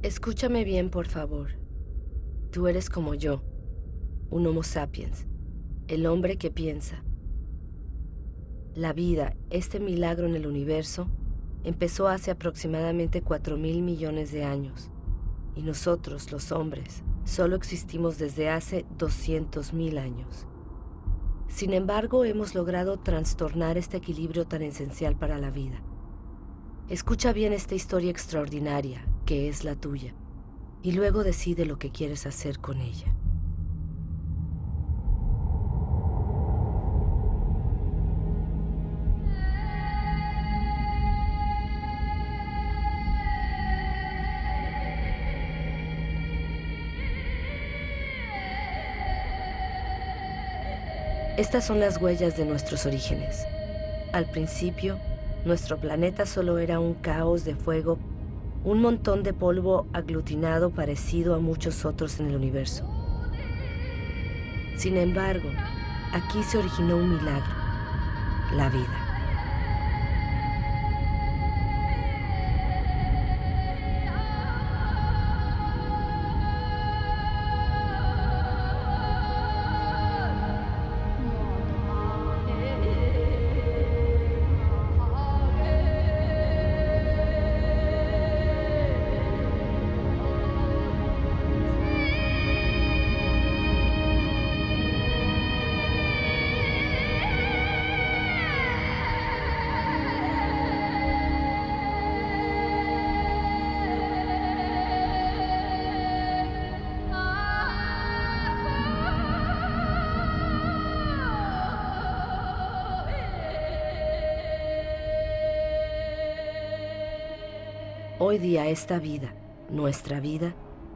Escúchame bien, por favor. Tú eres como yo, un Homo sapiens, el hombre que piensa. La vida, este milagro en el universo, empezó hace aproximadamente 4.000 millones de años. Y nosotros, los hombres, solo existimos desde hace 200.000 años. Sin embargo, hemos logrado trastornar este equilibrio tan esencial para la vida. Escucha bien esta historia extraordinaria, que es la tuya, y luego decide lo que quieres hacer con ella. Estas son las huellas de nuestros orígenes. Al principio, nuestro planeta solo era un caos de fuego, un montón de polvo aglutinado parecido a muchos otros en el universo. Sin embargo, aquí se originó un milagro, la vida. Hoy día esta vida, nuestra vida,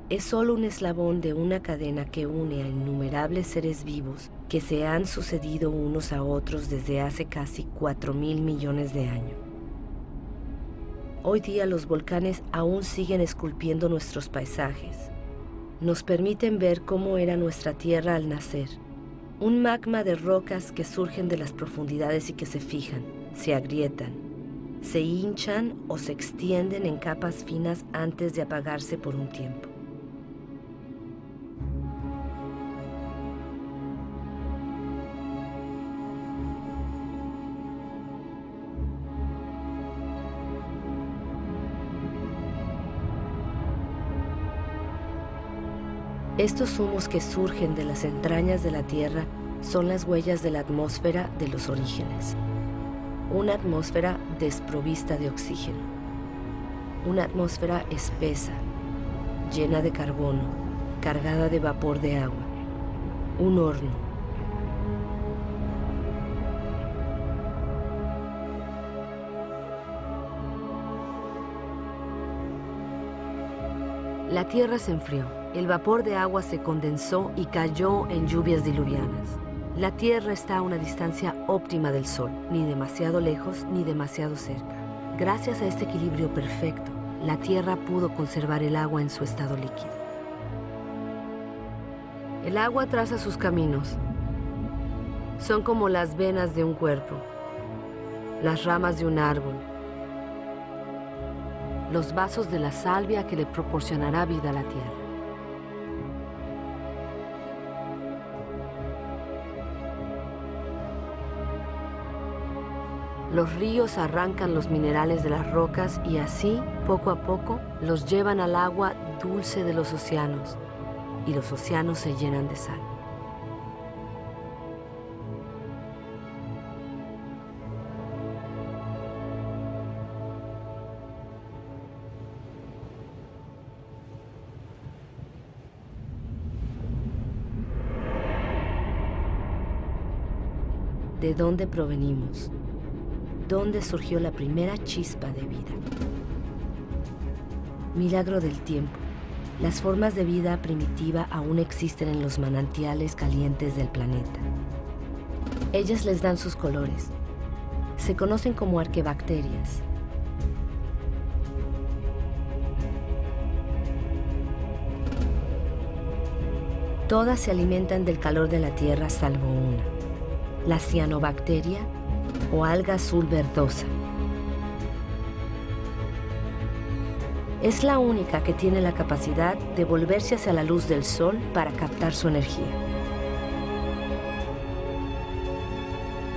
es solo un eslabón de una cadena que une a innumerables seres vivos que se han sucedido unos a otros desde hace casi 4.000 millones de años. Hoy día los volcanes aún siguen esculpiendo nuestros paisajes. Nos permiten ver cómo era nuestra Tierra al nacer. Un magma de rocas que surgen de las profundidades y que se fijan, se agrietan, se hinchan o se extienden en capas finas antes de apagarse por un tiempo. Estos humos que surgen de las entrañas de la Tierra son las huellas de la atmósfera de los orígenes. Una atmósfera desprovista de oxígeno. Una atmósfera espesa, llena de carbono, cargada de vapor de agua. Un horno. La Tierra se enfrió. El vapor de agua se condensó y cayó en lluvias diluvianas. La Tierra está a una distancia óptima del Sol, ni demasiado lejos ni demasiado cerca. Gracias a este equilibrio perfecto, la Tierra pudo conservar el agua en su estado líquido. El agua traza sus caminos. Son como las venas de un cuerpo, las ramas de un árbol, los vasos de la salvia que le proporcionará vida a la Tierra. Los ríos arrancan los minerales de las rocas y así, poco a poco, los llevan al agua dulce de los océanos, y los océanos se llenan de sal. ¿De dónde provenimos? ¿Dónde surgió la primera chispa de vida? Milagro del tiempo. Las formas de vida primitiva aún existen en los manantiales calientes del planeta. Ellas les dan sus colores. Se conocen como arquebacterias. Todas se alimentan del calor de la Tierra salvo una, la cianobacteria o alga azul verdosa. Es la única que tiene la capacidad de volverse hacia la luz del sol para captar su energía.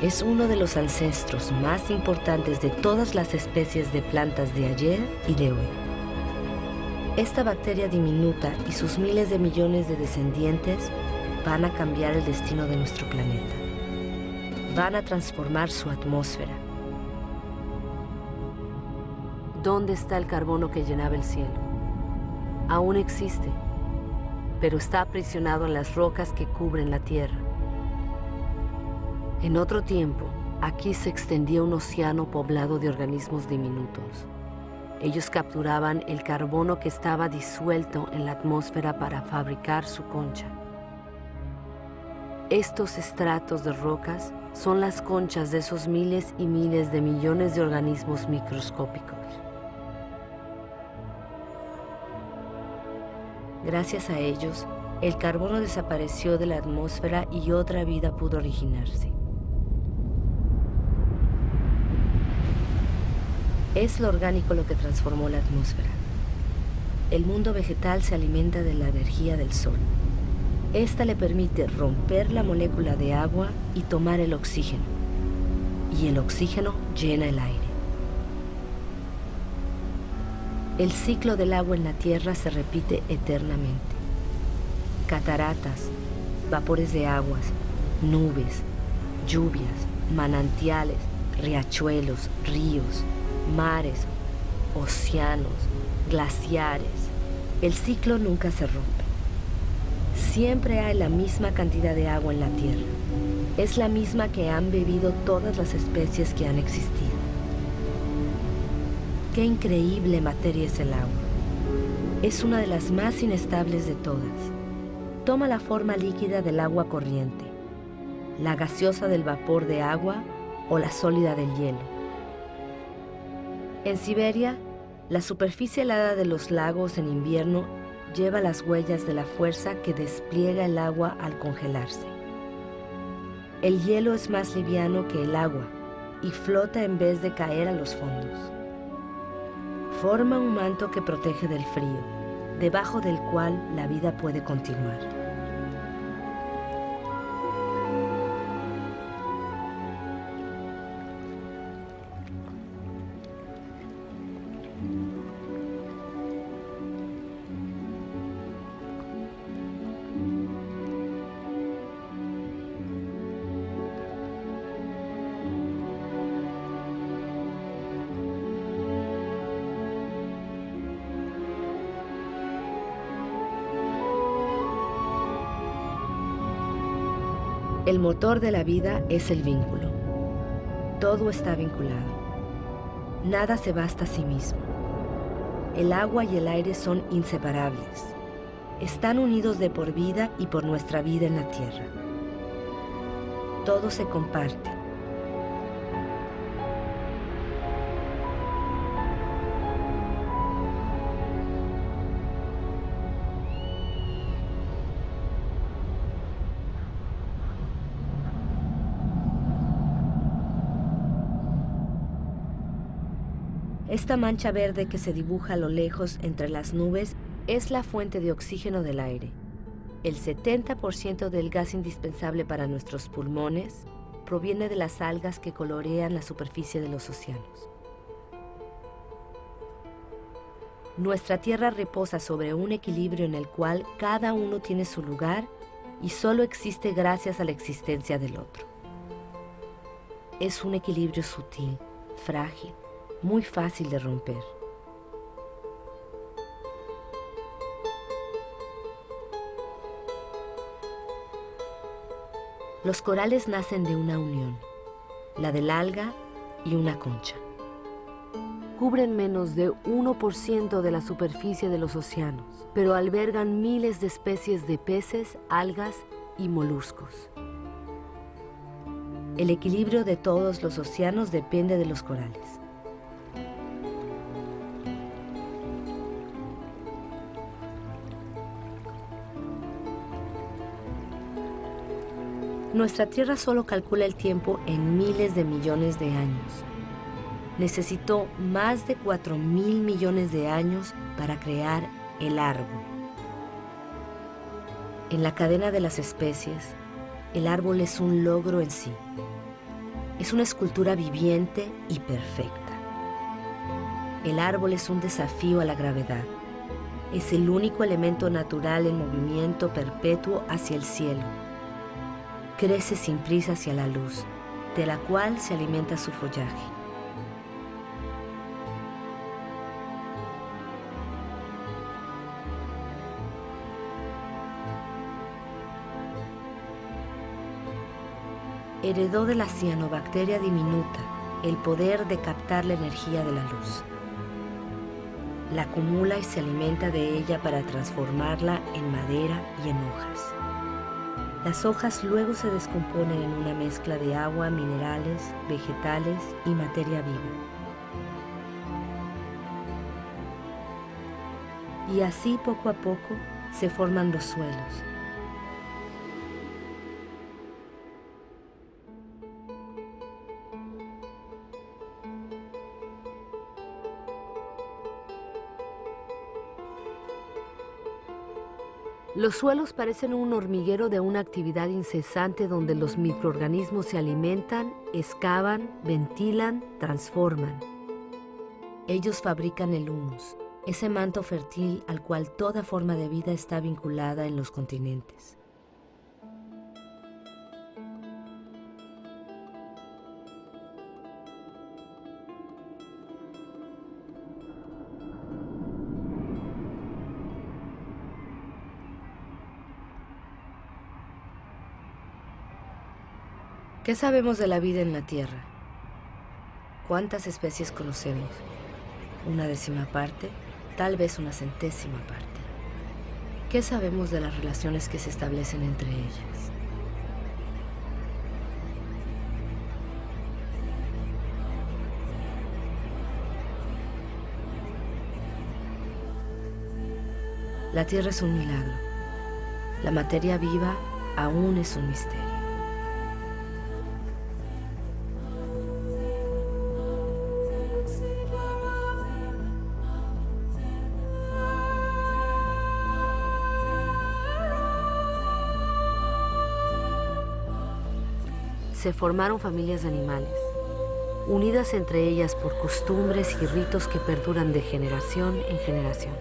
Es uno de los ancestros más importantes de todas las especies de plantas de ayer y de hoy. Esta bacteria diminuta y sus miles de millones de descendientes van a cambiar el destino de nuestro planeta. Van a transformar su atmósfera. ¿Dónde está el carbono que llenaba el cielo? Aún existe, pero está aprisionado en las rocas que cubren la Tierra. En otro tiempo, aquí se extendía un océano poblado de organismos diminutos. Ellos capturaban el carbono que estaba disuelto en la atmósfera para fabricar su concha. Estos estratos de rocas son las conchas de esos miles y miles de millones de organismos microscópicos. Gracias a ellos, el carbono desapareció de la atmósfera y otra vida pudo originarse. Es lo orgánico lo que transformó la atmósfera. El mundo vegetal se alimenta de la energía del sol. Esta le permite romper la molécula de agua y tomar el oxígeno. Y el oxígeno llena el aire. El ciclo del agua en la Tierra se repite eternamente. Cataratas, vapores de aguas, nubes, lluvias, manantiales, riachuelos, ríos, mares, océanos, glaciares. El ciclo nunca se rompe. Siempre hay la misma cantidad de agua en la Tierra. Es la misma que han bebido todas las especies que han existido. Qué increíble materia es el agua. Es una de las más inestables de todas. Toma la forma líquida del agua corriente, la gaseosa del vapor de agua o la sólida del hielo. En Siberia, la superficie helada de los lagos en invierno lleva las huellas de la fuerza que despliega el agua al congelarse. El hielo es más liviano que el agua y flota en vez de caer a los fondos. Forma un manto que protege del frío, debajo del cual la vida puede continuar. El motor de la vida es el vínculo. Todo está vinculado. Nada se basta a sí mismo. El agua y el aire son inseparables. Están unidos de por vida y por nuestra vida en la Tierra. Todo se comparte. Esta mancha verde que se dibuja a lo lejos entre las nubes es la fuente de oxígeno del aire. El 70% del gas indispensable para nuestros pulmones proviene de las algas que colorean la superficie de los océanos. Nuestra Tierra reposa sobre un equilibrio en el cual cada uno tiene su lugar y solo existe gracias a la existencia del otro. Es un equilibrio sutil, frágil, muy fácil de romper. Los corales nacen de una unión, la del alga y una concha. Cubren menos de 1% de la superficie de los océanos, pero albergan miles de especies de peces, algas y moluscos. El equilibrio de todos los océanos depende de los corales. Nuestra Tierra solo calcula el tiempo en miles de millones de años. necesitó más de 4.000 millones de años para crear el árbol. En la cadena de las especies, el árbol es un logro en sí. Es una escultura viviente y perfecta. El árbol es un desafío a la gravedad. Es el único elemento natural en movimiento perpetuo hacia el cielo. Crece sin prisa hacia la luz, de la cual se alimenta su follaje. Heredó de la cianobacteria diminuta el poder de captar la energía de la luz. La acumula y se alimenta de ella para transformarla en madera y en hojas. Las hojas luego se descomponen en una mezcla de agua, minerales, vegetales y materia viva. Y así poco a poco se forman los suelos. Los suelos parecen un hormiguero de una actividad incesante donde los microorganismos se alimentan, excavan, ventilan, transforman. Ellos fabrican el humus, ese manto fértil al cual toda forma de vida está vinculada en los continentes. ¿Qué sabemos de la vida en la Tierra? ¿Cuántas especies conocemos? ¿Una décima parte? Tal vez una centésima parte. ¿Qué sabemos de las relaciones que se establecen entre ellas? La Tierra es un milagro. La materia viva aún es un misterio. Se formaron familias de animales, unidas entre ellas por costumbres y ritos que perduran de generación en generación.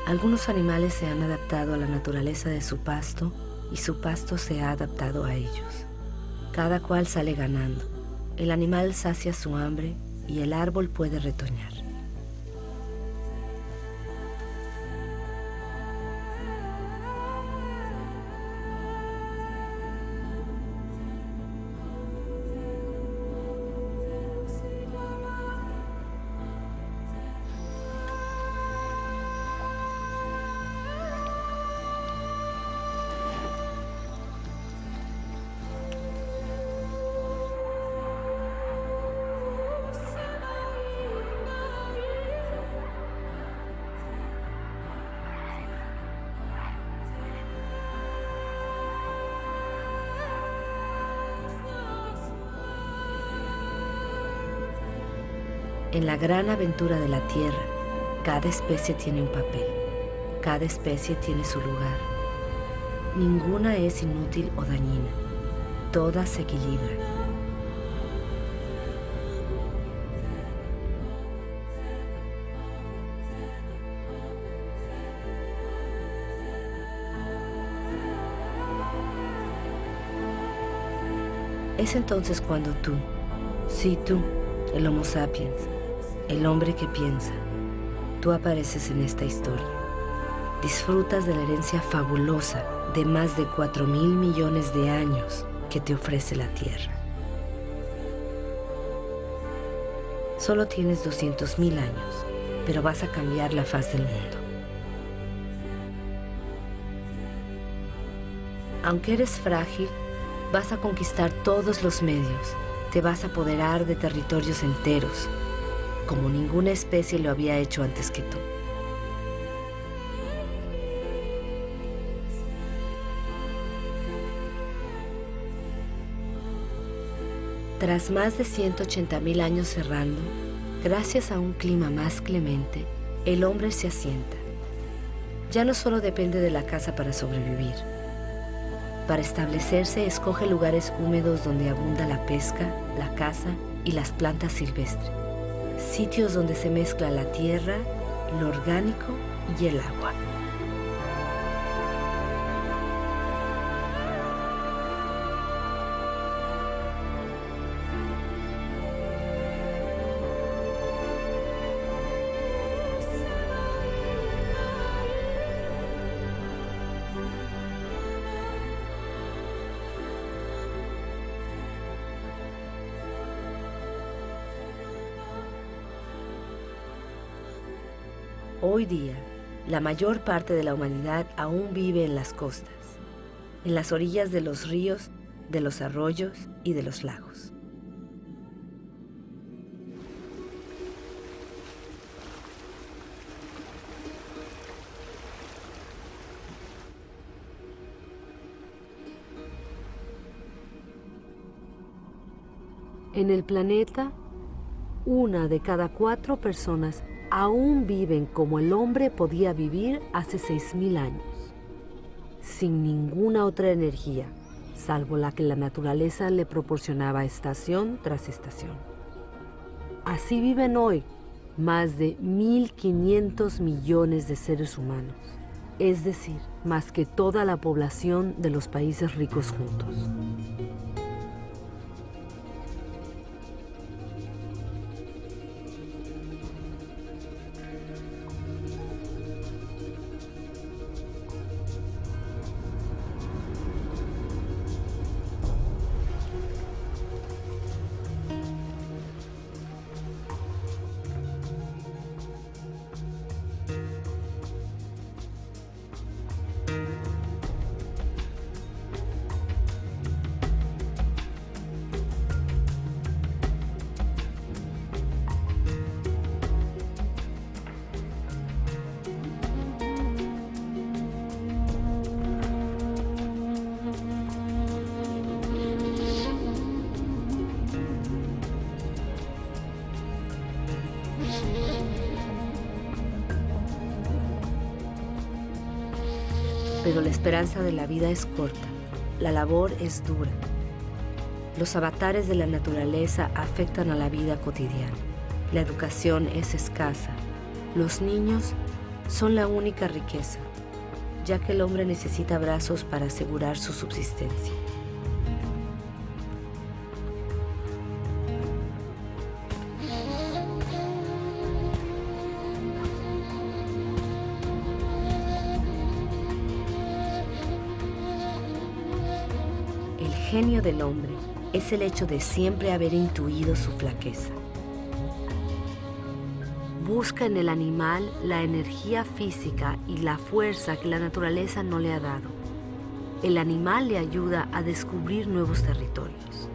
Algunos animales se han adaptado a la naturaleza de su pasto y su pasto se ha adaptado a ellos. Cada cual sale ganando. El animal sacia su hambre y el árbol puede retoñar. En la gran aventura de la Tierra, cada especie tiene un papel, cada especie tiene su lugar. Ninguna es inútil o dañina, todas se equilibran. Es entonces cuando tú, sí tú, el Homo sapiens, el hombre que piensa, tú apareces en esta historia. Disfrutas de la herencia fabulosa de más de 4.000 millones de años que te ofrece la Tierra. Solo tienes 200.000 años, pero vas a cambiar la faz del mundo. Aunque eres frágil, Vas a conquistar todos los medios. Te vas a apoderar de territorios enteros, como ninguna especie lo había hecho antes que tú. Tras más de 180.000 años cerrando, gracias a un clima más clemente, el hombre se asienta. Ya no solo depende de la caza para sobrevivir. Para establecerse, escoge lugares húmedos donde abunda la pesca, la caza y las plantas silvestres. Sitios donde se mezcla la tierra, lo orgánico y el agua. Hoy día, la mayor parte de la humanidad aún vive en las costas, en las orillas de los ríos, de los arroyos y de los lagos. En el planeta, 1 de cada 4 personas aún viven como el hombre podía vivir hace 6.000 años, sin ninguna otra energía, salvo la que la naturaleza le proporcionaba estación tras estación. Así viven hoy más de 1.500 millones de seres humanos, es decir, más que toda la población de los países ricos juntos. Pero la esperanza de la vida es corta, la labor es dura. Los avatares de la naturaleza afectan a la vida cotidiana. La educación es escasa. Los niños son la única riqueza, ya que el hombre necesita brazos para asegurar su subsistencia. El genio del hombre es el hecho de siempre haber intuido su flaqueza. Busca en el animal la energía física y la fuerza que la naturaleza no le ha dado. El animal le ayuda a descubrir nuevos territorios.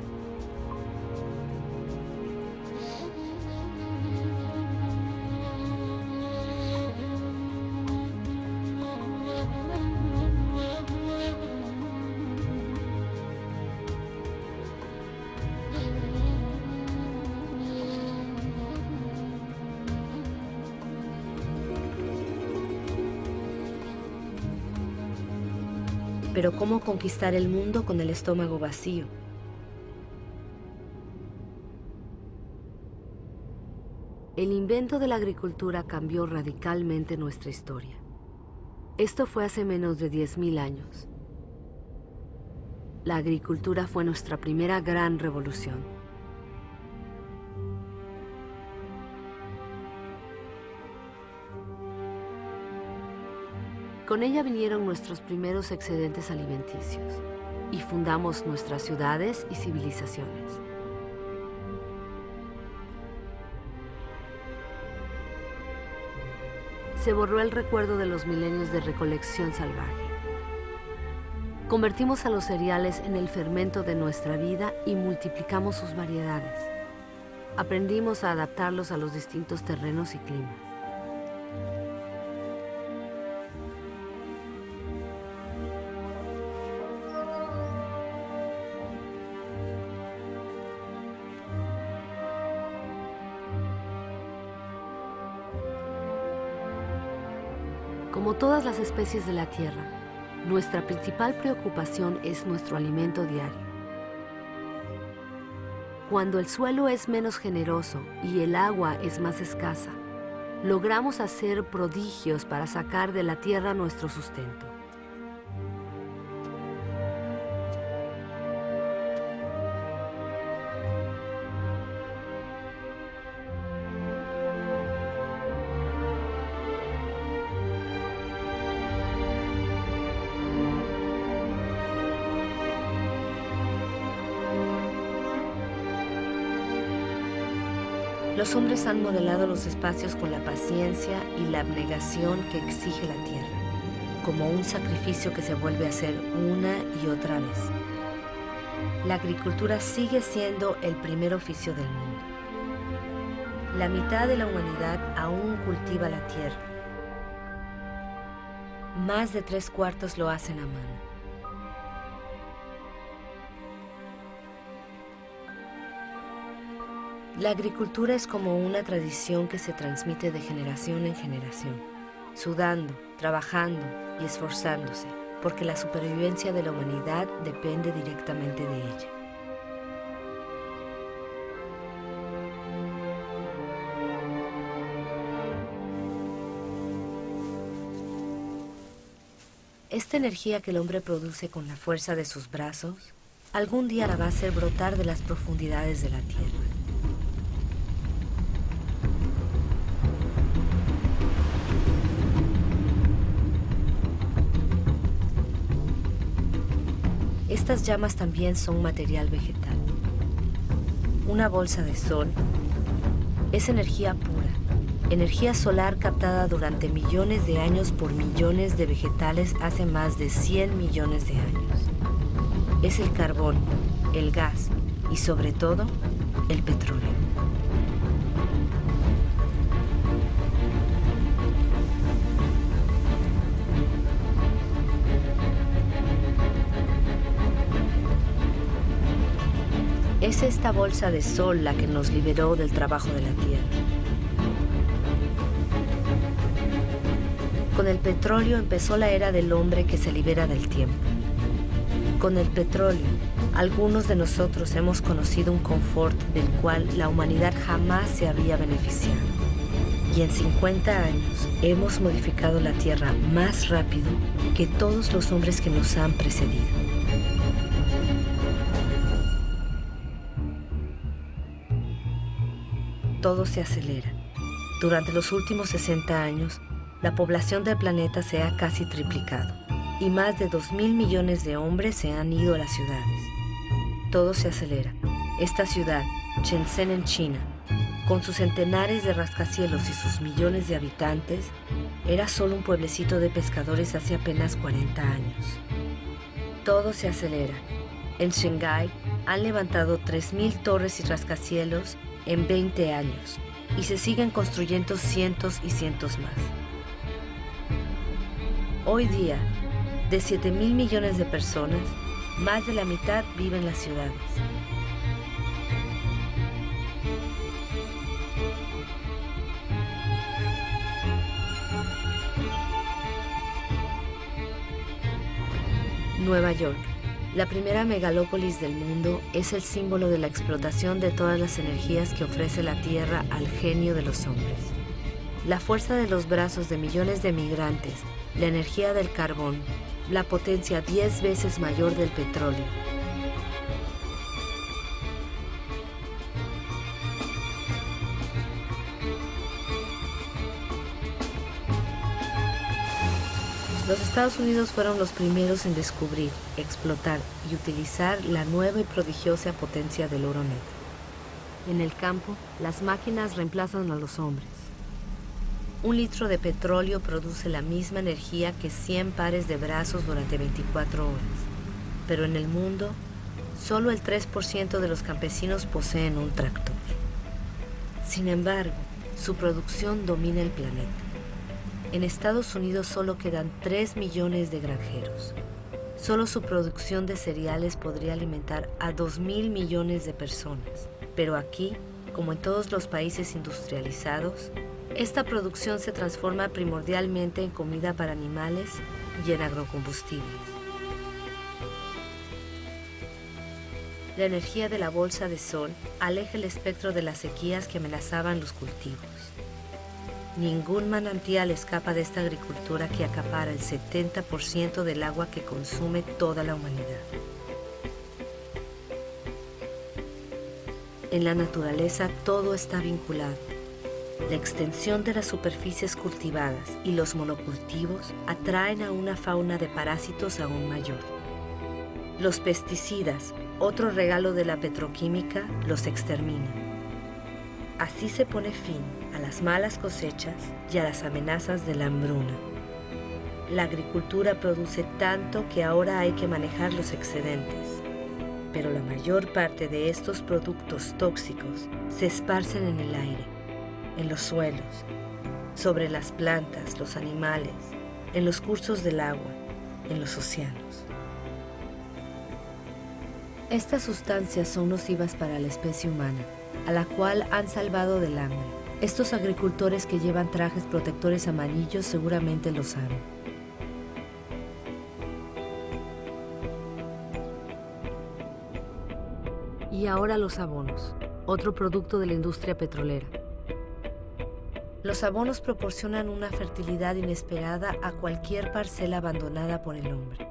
Pero ¿cómo conquistar el mundo con el estómago vacío? El invento de la agricultura cambió radicalmente nuestra historia. Esto fue hace menos de 10.000 años. La agricultura fue nuestra primera gran revolución. Con ella vinieron nuestros primeros excedentes alimenticios y fundamos nuestras ciudades y civilizaciones. Se borró el recuerdo de los milenios de recolección salvaje. Convertimos a los cereales en el fermento de nuestra vida y multiplicamos sus variedades. Aprendimos a adaptarlos a los distintos terrenos y climas. Como todas las especies de la Tierra, nuestra principal preocupación es nuestro alimento diario. Cuando el suelo es menos generoso y el agua es más escasa, logramos hacer prodigios para sacar de la tierra nuestro sustento. Los hombres han modelado los espacios con la paciencia y la abnegación que exige la tierra, como un sacrificio que se vuelve a hacer una y otra vez. La agricultura sigue siendo el primer oficio del mundo. La mitad de la humanidad aún cultiva la tierra. Más de 3/4 lo hacen a mano. La agricultura es como una tradición que se transmite de generación en generación, sudando, trabajando y esforzándose, porque la supervivencia de la humanidad depende directamente de ella. Esta energía que el hombre produce con la fuerza de sus brazos, algún día la va a hacer brotar de las profundidades de la tierra. Estas llamas también son material vegetal. Una bolsa de sol es energía pura, energía solar captada durante millones de años por millones de vegetales hace más de 100 millones de años. Es el carbón, el gas y sobre todo el petróleo. Es esta bolsa de sol la que nos liberó del trabajo de la tierra. Con el petróleo empezó la era del hombre que se libera del tiempo. Con el petróleo, algunos de nosotros hemos conocido un confort del cual la humanidad jamás se había beneficiado. Y en 50 años hemos modificado la tierra más rápido que todos los hombres que nos han precedido. Todo se acelera. Durante los últimos 60 años, la población del planeta se ha casi triplicado y más de 2.000 millones de hombres se han ido a las ciudades. Todo se acelera. Esta ciudad, Shenzhen en China, con sus centenares de rascacielos y sus millones de habitantes, era solo un pueblecito de pescadores hace apenas 40 años. Todo se acelera. En Shanghái han levantado 3.000 torres y rascacielos en 20 años y se siguen construyendo cientos y cientos más. Hoy día, de 7.000 millones de personas, más de la mitad vive en las ciudades. Nueva York, la primera megalópolis del mundo, es el símbolo de la explotación de todas las energías que ofrece la Tierra al genio de los hombres. La fuerza de los brazos de millones de migrantes, la energía del carbón, la potencia 10 veces mayor del petróleo. Los Estados Unidos fueron los primeros en descubrir, explotar y utilizar la nueva y prodigiosa potencia del oro negro. En el campo, las máquinas reemplazan a los hombres. 1 litro de petróleo produce la misma energía que 100 pares de brazos durante 24 horas. pero en el mundo, solo el 3% de los campesinos poseen un tractor. Sin embargo, su producción domina el planeta. En Estados Unidos solo quedan 3 millones de granjeros. Solo su producción de cereales podría alimentar a 2.000 millones de personas. Pero aquí, como en todos los países industrializados, esta producción se transforma primordialmente en comida para animales y en agrocombustibles. La energía de la bolsa de sol aleja el espectro de las sequías que amenazaban los cultivos. Ningún manantial escapa de esta agricultura que acapara el 70% del agua que consume toda la humanidad. En la naturaleza todo está vinculado. La extensión de las superficies cultivadas y los monocultivos atraen a una fauna de parásitos aún mayor. Los pesticidas, otro regalo de la petroquímica, los exterminan. Así se pone fin a las malas cosechas y a las amenazas de la hambruna. La agricultura produce tanto que ahora hay que manejar los excedentes. Pero la mayor parte de estos productos tóxicos se esparcen en el aire, en los suelos, sobre las plantas, los animales, en los cursos del agua, en los océanos. Estas sustancias son nocivas para la especie humana, a la cual han salvado del hambre. Estos agricultores que llevan trajes protectores amarillos seguramente lo saben. Y ahora los abonos, otro producto de la industria petrolera. Los abonos proporcionan una fertilidad inesperada a cualquier parcela abandonada por el hombre.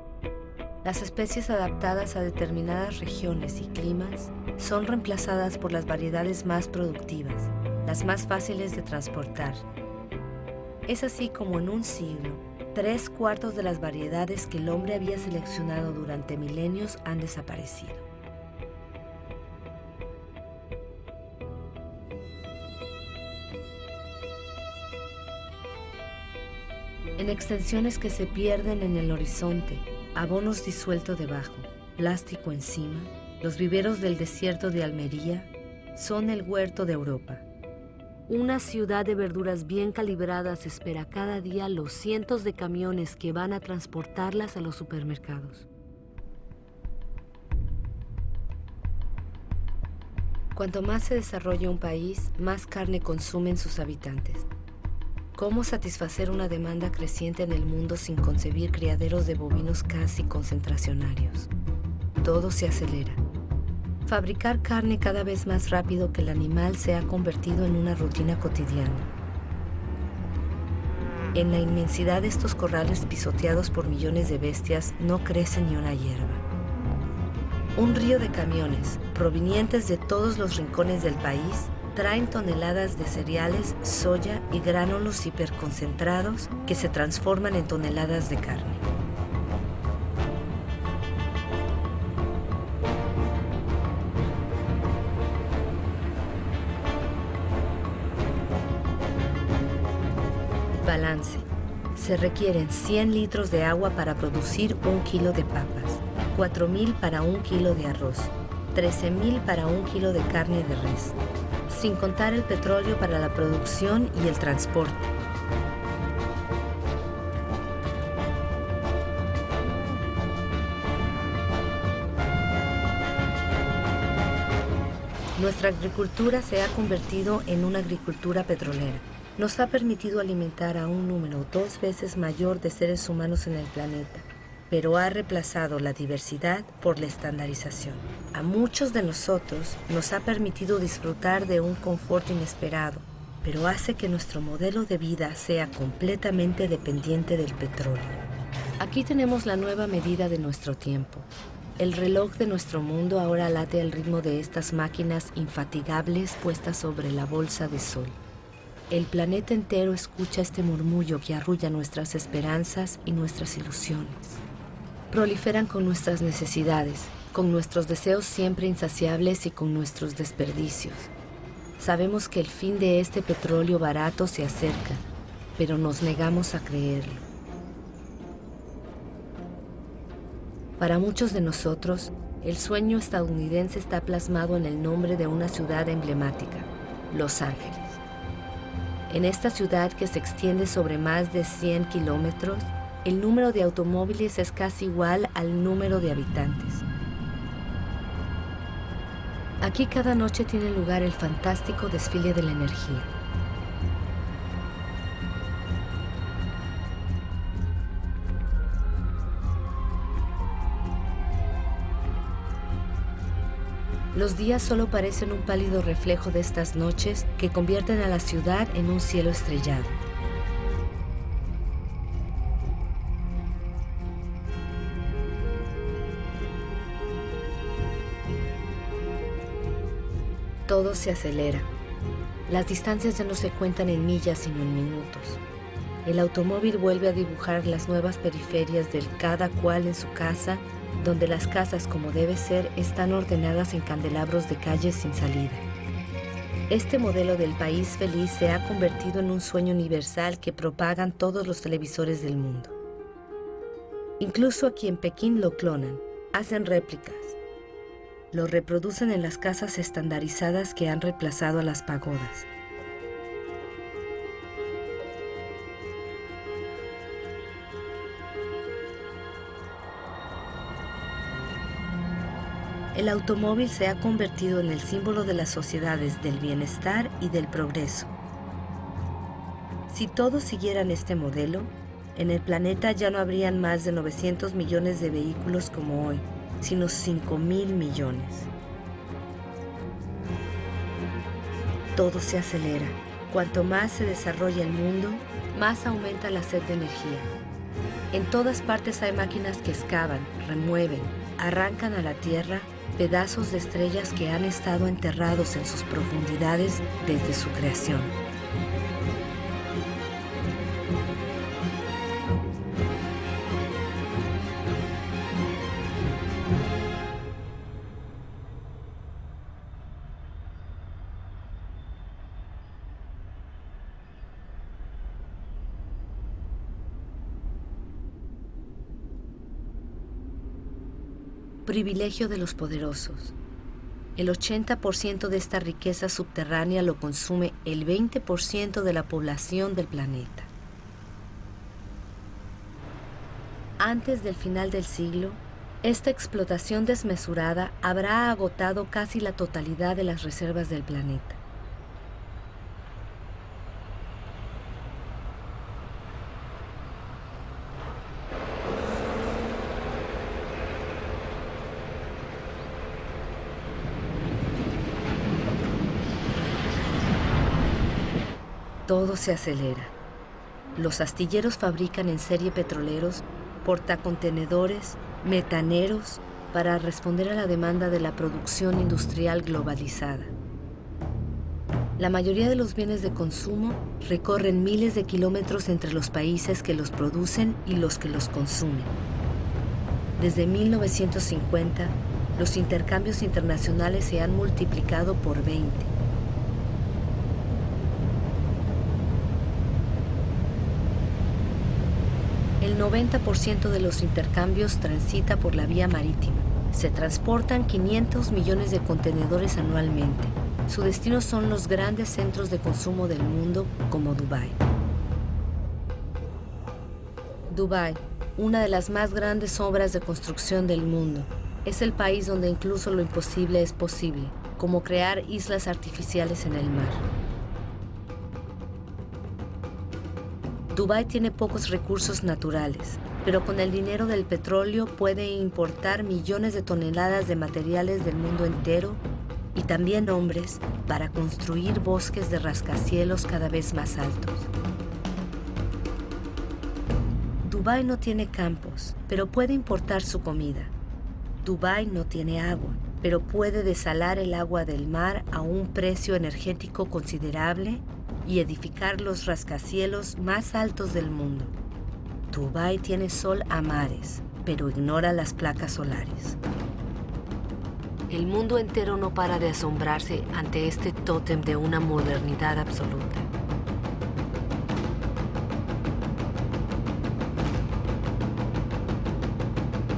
Las especies adaptadas a determinadas regiones y climas son reemplazadas por las variedades más productivas, las más fáciles de transportar. Es así como en un siglo, 3/4 de las variedades que el hombre había seleccionado durante milenios han desaparecido. En extensiones que se pierden en el horizonte, abonos disueltos debajo, plástico encima, los viveros del desierto de Almería son el huerto de Europa. Una ciudad de verduras bien calibradas espera cada día los cientos de camiones que van a transportarlas a los supermercados. Cuanto más se desarrolla un país, más carne consumen sus habitantes. ¿Cómo satisfacer una demanda creciente en el mundo sin concebir criaderos de bovinos casi concentracionarios? Todo se acelera. Fabricar carne cada vez más rápido que el animal se ha convertido en una rutina cotidiana. En la inmensidad de estos corrales pisoteados por millones de bestias no crece ni una hierba. Un río de camiones, provenientes de todos los rincones del país, traen toneladas de cereales, soya y gránulos hiperconcentrados que se transforman en toneladas de carne. Balance. Se requieren 100 litros de agua para producir 1 kilo de papas, 4.000 para 1 kilo de arroz, 13.000 para 1 kilo de carne de res, sin contar el petróleo para la producción y el transporte. Nuestra agricultura se ha convertido en una agricultura petrolera. Nos ha permitido alimentar a un número 2 veces mayor de seres humanos en el planeta, pero ha reemplazado la diversidad por la estandarización. A muchos de nosotros nos ha permitido disfrutar de un confort inesperado, pero hace que nuestro modelo de vida sea completamente dependiente del petróleo. Aquí tenemos la nueva medida de nuestro tiempo. El reloj de nuestro mundo ahora late al ritmo de estas máquinas infatigables puestas sobre la bolsa de sol. El planeta entero escucha este murmullo que arrulla nuestras esperanzas y nuestras ilusiones. Proliferan con nuestras necesidades, con nuestros deseos siempre insaciables y con nuestros desperdicios. Sabemos que el fin de este petróleo barato se acerca, pero nos negamos a creerlo. Para muchos de nosotros, el sueño estadounidense está plasmado en el nombre de una ciudad emblemática, Los Ángeles. En esta ciudad que se extiende sobre más de 100 kilómetros, el número de automóviles es casi igual al número de habitantes. Aquí cada noche tiene lugar el fantástico desfile de la energía. Los días solo parecen un pálido reflejo de estas noches que convierten a la ciudad en un cielo estrellado. Todo se acelera. Las distancias ya no se cuentan en millas sino en minutos. El automóvil vuelve a dibujar las nuevas periferias del cada cual en su casa, donde las casas, como debe ser, están ordenadas en candelabros de calles sin salida. Este modelo del país feliz se ha convertido en un sueño universal que propagan todos los televisores del mundo. Incluso aquí en Pekín lo clonan, hacen réplicas. Lo reproducen en las casas estandarizadas que han reemplazado a las pagodas. El automóvil se ha convertido en el símbolo de las sociedades del bienestar y del progreso. Si todos siguieran este modelo, en el planeta ya no habrían más de 900 millones de vehículos como hoy, sino 5.000 millones. Todo se acelera. Cuanto más se desarrolla el mundo, más aumenta la sed de energía. En todas partes hay máquinas que excavan, remueven, arrancan a la tierra pedazos de estrellas que han estado enterrados en sus profundidades desde su creación. Privilegio de los poderosos. El 80% de esta riqueza subterránea lo consume el 20% de la población del planeta. Antes del final del siglo, esta explotación desmesurada habrá agotado casi la totalidad de las reservas del planeta. Todo se acelera. Los astilleros fabrican en serie petroleros, portacontenedores, metaneros, para responder a la demanda de la producción industrial globalizada. La mayoría de los bienes de consumo recorren miles de kilómetros entre los países que los producen y los que los consumen. Desde 1950, los intercambios internacionales se han multiplicado por 20. El 90% de los intercambios transita por la vía marítima. Se transportan 500 millones de contenedores anualmente. Su destino son los grandes centros de consumo del mundo, como Dubái. Dubái, una de las más grandes obras de construcción del mundo, es el país donde incluso lo imposible es posible, como crear islas artificiales en el mar. Dubái tiene pocos recursos naturales, pero con el dinero del petróleo puede importar millones de toneladas de materiales del mundo entero y también hombres para construir bosques de rascacielos cada vez más altos. Dubái no tiene campos, pero puede importar su comida. Dubái no tiene agua, pero puede desalar el agua del mar a un precio energético considerable y edificar los rascacielos más altos del mundo. Dubái tiene sol a mares, pero ignora las placas solares. El mundo entero no para de asombrarse ante este tótem de una modernidad absoluta.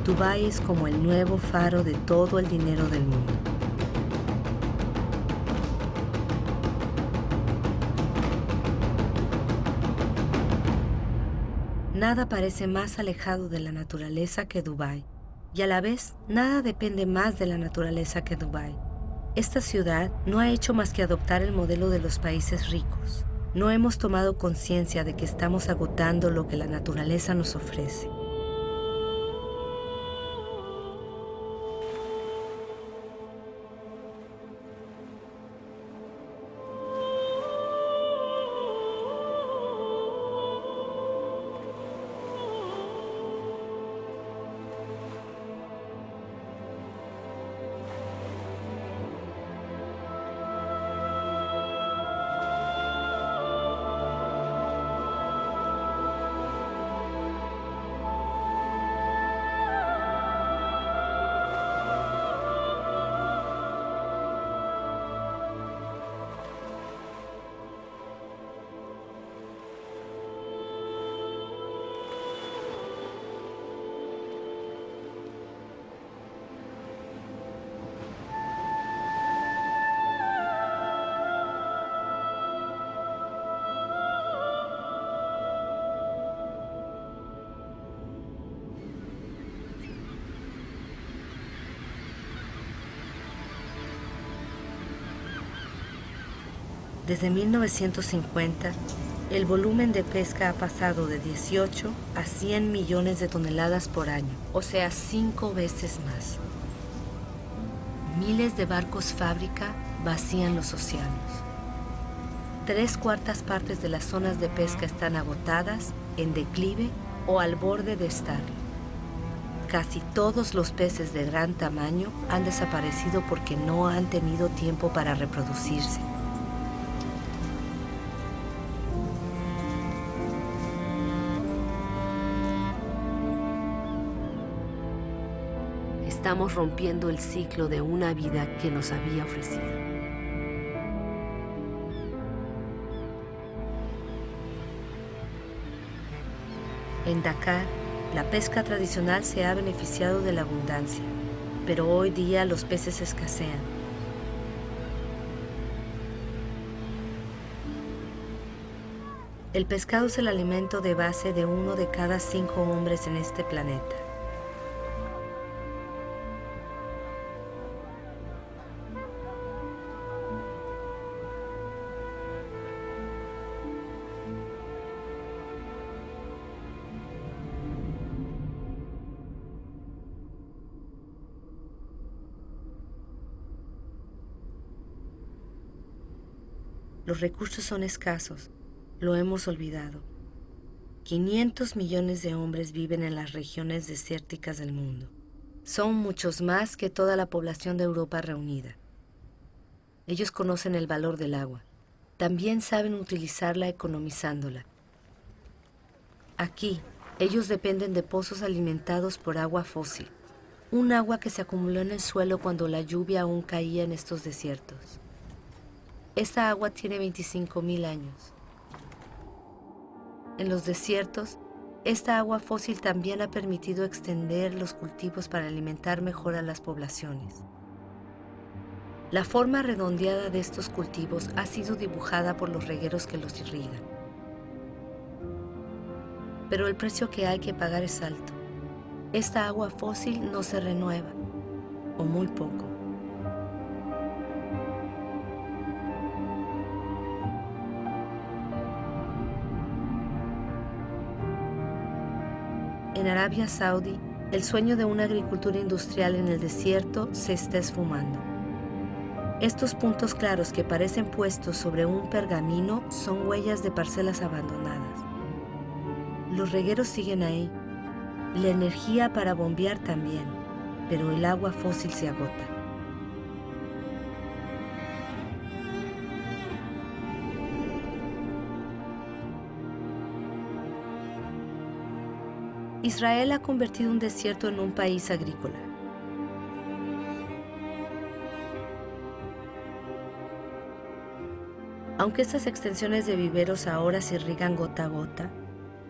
Dubái es como el nuevo faro de todo el dinero del mundo. Nada parece más alejado de la naturaleza que Dubái, y a la vez nada depende más de la naturaleza que Dubái. Esta ciudad no ha hecho más que adoptar el modelo de los países ricos. No hemos tomado conciencia de que estamos agotando lo que la naturaleza nos ofrece. Desde 1950, el volumen de pesca ha pasado de 18 a 100 millones de toneladas por año, o sea, 5 veces más. Miles de barcos fábrica vacían los océanos. 3/4 partes de las zonas de pesca están agotadas, en declive o al borde de estarlo. Casi todos los peces de gran tamaño han desaparecido porque no han tenido tiempo para reproducirse. Estamos rompiendo el ciclo de una vida que nos había ofrecido. En Dakar, la pesca tradicional se ha beneficiado de la abundancia, pero hoy día los peces escasean. El pescado es el alimento de base de 1 de cada 5 hombres en este planeta. Los recursos son escasos, lo hemos olvidado. 500 millones de hombres viven en las regiones desérticas del mundo. Son muchos más que toda la población de Europa reunida. Ellos conocen el valor del agua. También saben utilizarla economizándola. Aquí, ellos dependen de pozos alimentados por agua fósil, un agua que se acumuló en el suelo cuando la lluvia aún caía en estos desiertos. Esta agua tiene 25.000 años. En los desiertos, esta agua fósil también ha permitido extender los cultivos para alimentar mejor a las poblaciones. La forma redondeada de estos cultivos ha sido dibujada por los regueros que los irrigan. Pero el precio que hay que pagar es alto. Esta agua fósil no se renueva, o muy poco. En Arabia Saudí, el sueño de una agricultura industrial en el desierto se está esfumando. Estos puntos claros que parecen puestos sobre un pergamino son huellas de parcelas abandonadas. Los regueros siguen ahí, la energía para bombear también, pero el agua fósil se agota. Israel ha convertido un desierto en un país agrícola. Aunque estas extensiones de viveros ahora se irrigan gota a gota,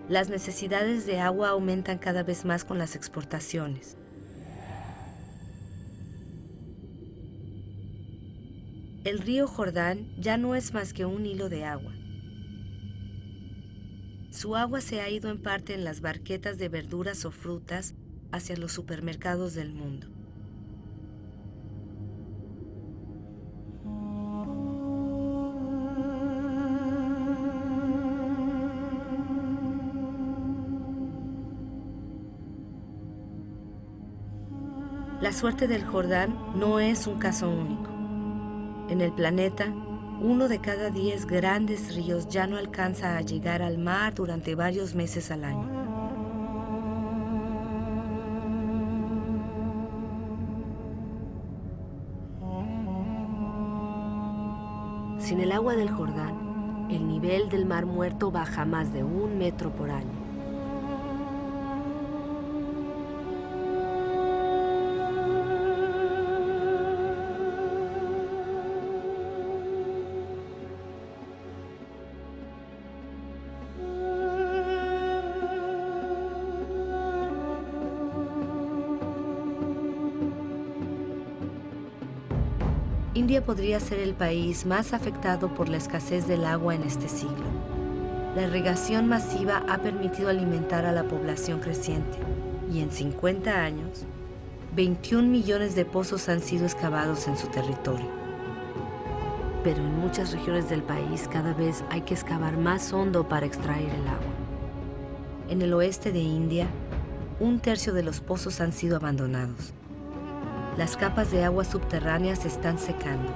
las necesidades de agua aumentan cada vez más con las exportaciones. El río Jordán ya no es más que un hilo de agua. Su agua se ha ido en parte en las barquetas de verduras o frutas hacia los supermercados del mundo. La suerte del Jordán no es un caso único. En el planeta, 1 de cada 10 grandes ríos ya no alcanza a llegar al mar durante varios meses al año. Sin el agua del Jordán, el nivel del Mar Muerto baja más de 1 metro por año. India podría ser el país más afectado por la escasez del agua en este siglo. La irrigación masiva ha permitido alimentar a la población creciente y en 50 años, 21 millones de pozos han sido excavados en su territorio. Pero en muchas regiones del país cada vez hay que excavar más hondo para extraer el agua. En el oeste de India, 1/3 de los pozos han sido abandonados. Las capas de agua subterráneas se están secando.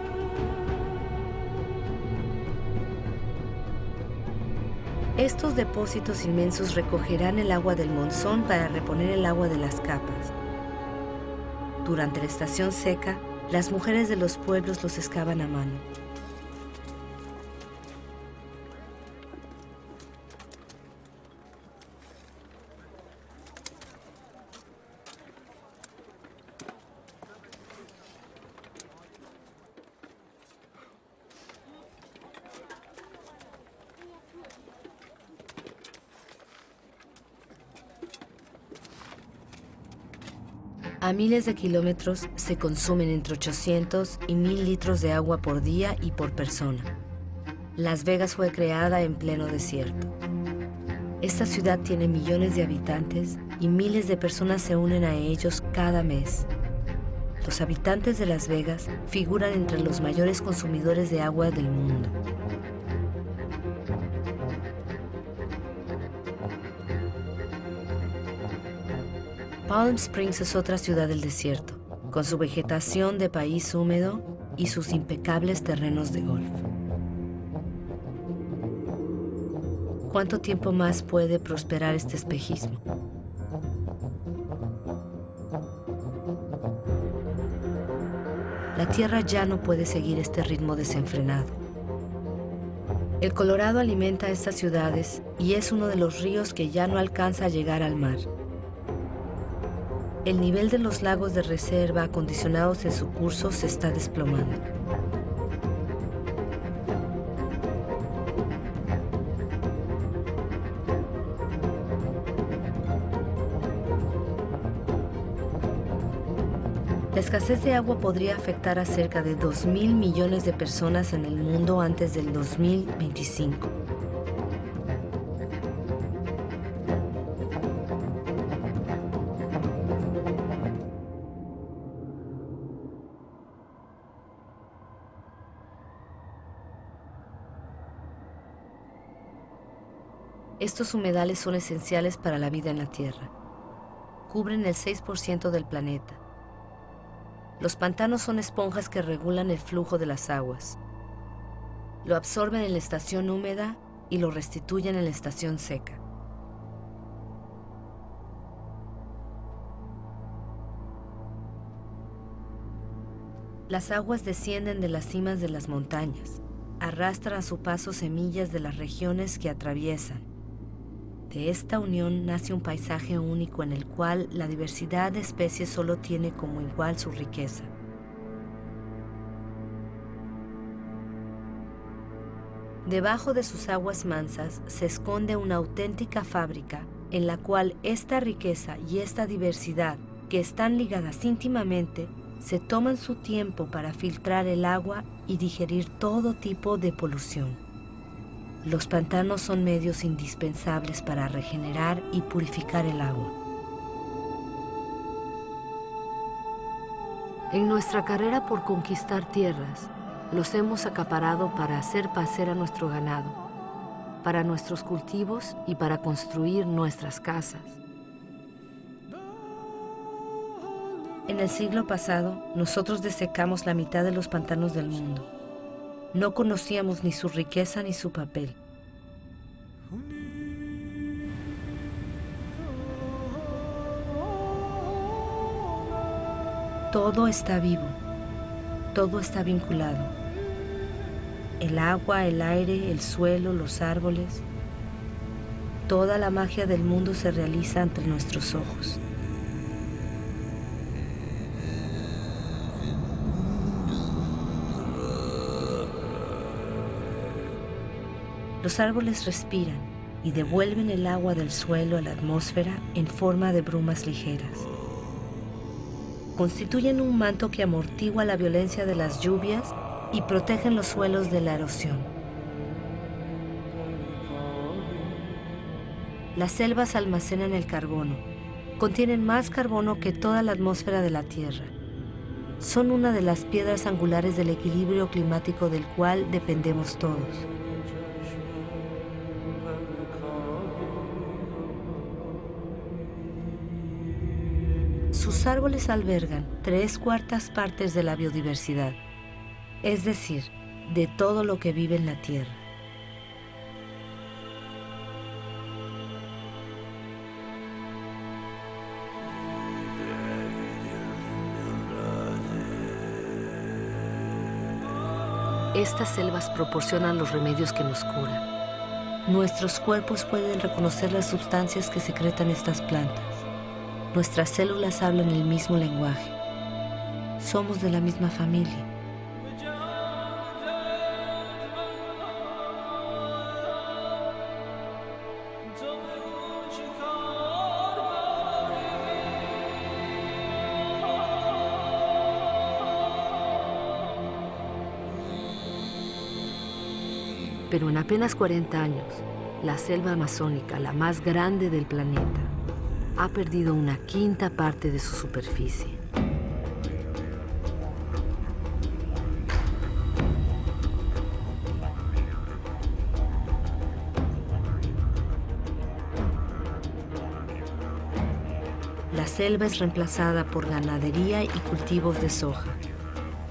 Estos depósitos inmensos recogerán el agua del monzón para reponer el agua de las capas. Durante la estación seca, las mujeres de los pueblos los excavan a mano. A miles de kilómetros se consumen entre 800 y 1000 litros de agua por día y por persona. Las Vegas fue creada en pleno desierto. Esta ciudad tiene millones de habitantes y miles de personas se unen a ellos cada mes. Los habitantes de Las Vegas figuran entre los mayores consumidores de agua del mundo. Palm Springs es otra ciudad del desierto, con su vegetación de país húmedo y sus impecables terrenos de golf. ¿Cuánto tiempo más puede prosperar este espejismo? La tierra ya no puede seguir este ritmo desenfrenado. El Colorado alimenta a estas ciudades y es uno de los ríos que ya no alcanza a llegar al mar. El nivel de los lagos de reserva acondicionados en su curso se está desplomando. La escasez de agua podría afectar a cerca de 2.000 millones de personas en el mundo antes del 2025. Estos humedales son esenciales para la vida en la Tierra. Cubren el 6% del planeta. Los pantanos son esponjas que regulan el flujo de las aguas. Lo absorben en la estación húmeda y lo restituyen en la estación seca. Las aguas descienden de las cimas de las montañas, arrastran a su paso semillas de las regiones que atraviesan. De esta unión nace un paisaje único en el cual la diversidad de especies solo tiene como igual su riqueza. Debajo de sus aguas mansas se esconde una auténtica fábrica en la cual esta riqueza y esta diversidad, que están ligadas íntimamente, se toman su tiempo para filtrar el agua y digerir todo tipo de polución. Los pantanos son medios indispensables para regenerar y purificar el agua. En nuestra carrera por conquistar tierras, los hemos acaparado para hacer pacer a nuestro ganado, para nuestros cultivos y para construir nuestras casas. En el siglo pasado, nosotros desecamos la mitad de los pantanos del mundo. No conocíamos ni su riqueza ni su papel. Todo está vivo, todo está vinculado. El agua, el aire, el suelo, los árboles. Toda la magia del mundo se realiza ante nuestros ojos. Los árboles respiran y devuelven el agua del suelo a la atmósfera en forma de brumas ligeras. Constituyen un manto que amortigua la violencia de las lluvias y protegen los suelos de la erosión. Las selvas almacenan el carbono. Contienen más carbono que toda la atmósfera de la Tierra. Son una de las piedras angulares del equilibrio climático del cual dependemos todos. Sus árboles albergan 3/4 partes de la biodiversidad, es decir, de todo lo que vive en la Tierra. Estas selvas proporcionan los remedios que nos curan. Nuestros cuerpos pueden reconocer las sustancias que secretan estas plantas. Nuestras células hablan el mismo lenguaje. Somos de la misma familia. Pero en apenas 40 años, la selva amazónica, la más grande del planeta, ha perdido 1/5 parte de su superficie. La selva es reemplazada por ganadería y cultivos de soja.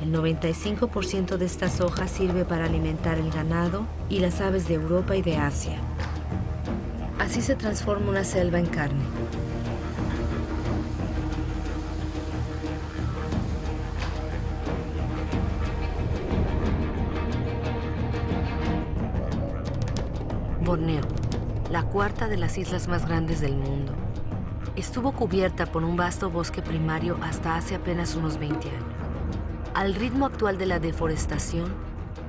El 95% de esta soja sirve para alimentar el ganado y las aves de Europa y de Asia. Así se transforma una selva en carne. Borneo, la cuarta de las islas más grandes del mundo, estuvo cubierta por un vasto bosque primario hasta hace apenas unos 20 años. Al ritmo actual de la deforestación,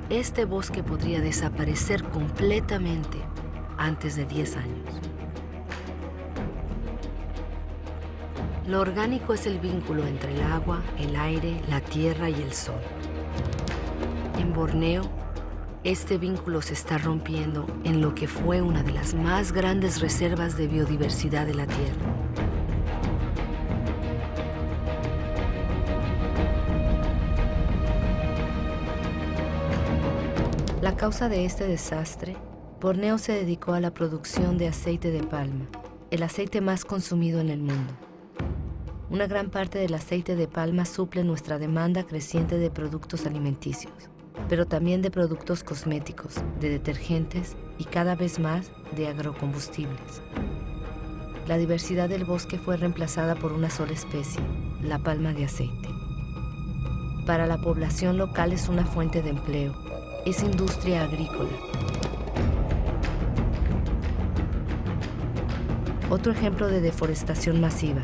este bosque podría desaparecer completamente antes de 10 años. Lo orgánico es el vínculo entre el agua, el aire, la tierra y el sol. En Borneo, este vínculo se está rompiendo en lo que fue una de las más grandes reservas de biodiversidad de la Tierra. A causa de este desastre, Borneo se dedicó a la producción de aceite de palma, el aceite más consumido en el mundo. Una gran parte del aceite de palma suple nuestra demanda creciente de productos alimenticios, pero también de productos cosméticos, de detergentes y cada vez más de agrocombustibles. La diversidad del bosque fue reemplazada por una sola especie, la palma de aceite. Para la población local es una fuente de empleo, es industria agrícola. Otro ejemplo de deforestación masiva,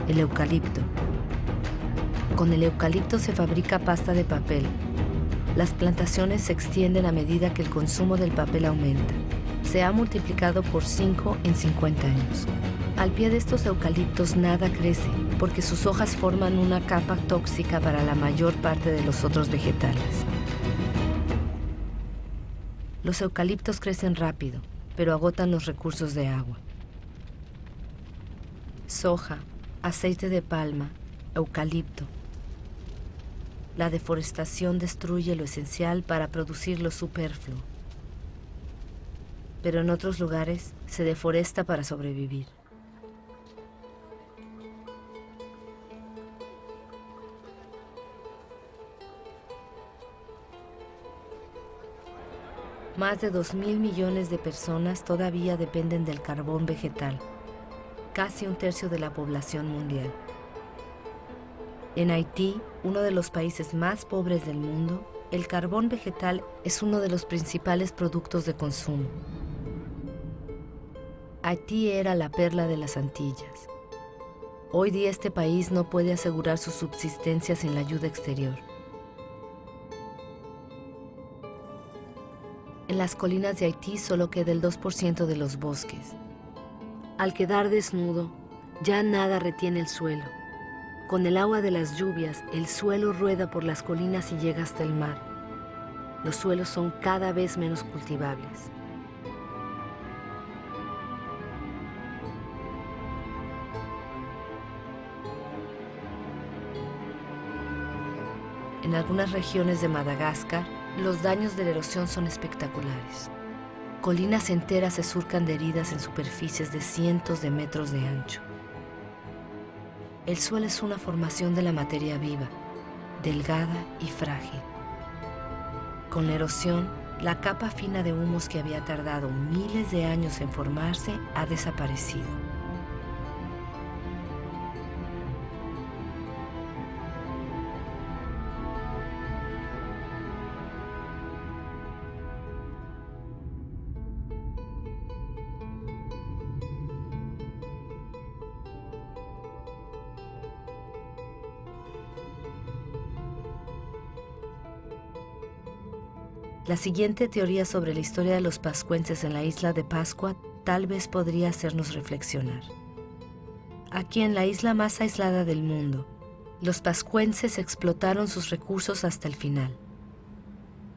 el eucalipto. Con el eucalipto se fabrica pasta de papel. Las plantaciones se extienden a medida que el consumo del papel aumenta. Se ha multiplicado por 5 en 50 años. Al pie de estos eucaliptos nada crece, porque sus hojas forman una capa tóxica para la mayor parte de los otros vegetales. Los eucaliptos crecen rápido, pero agotan los recursos de agua. Soja, aceite de palma, eucalipto. La deforestación destruye lo esencial para producir lo superfluo. Pero en otros lugares se deforesta para sobrevivir. Más de 2.000 millones de personas todavía dependen del carbón vegetal, casi un tercio de la población mundial. En Haití, uno de los países más pobres del mundo, el carbón vegetal es uno de los principales productos de consumo. Haití era la perla de las Antillas. Hoy día este país no puede asegurar su subsistencia sin la ayuda exterior. En las colinas de Haití solo queda el 2% de los bosques. Al quedar desnudo, ya nada retiene el suelo. Con el agua de las lluvias, el suelo rueda por las colinas y llega hasta el mar. Los suelos son cada vez menos cultivables. En algunas regiones de Madagascar, los daños de la erosión son espectaculares. Colinas enteras se surcan de heridas en superficies de cientos de metros de ancho. El suelo es una formación de la materia viva, delgada y frágil. Con la erosión, la capa fina de humos que había tardado miles de años en formarse ha desaparecido. La siguiente teoría sobre la historia de los pascuenses en la isla de Pascua tal vez podría hacernos reflexionar. Aquí en la isla más aislada del mundo, los pascuenses explotaron sus recursos hasta el final.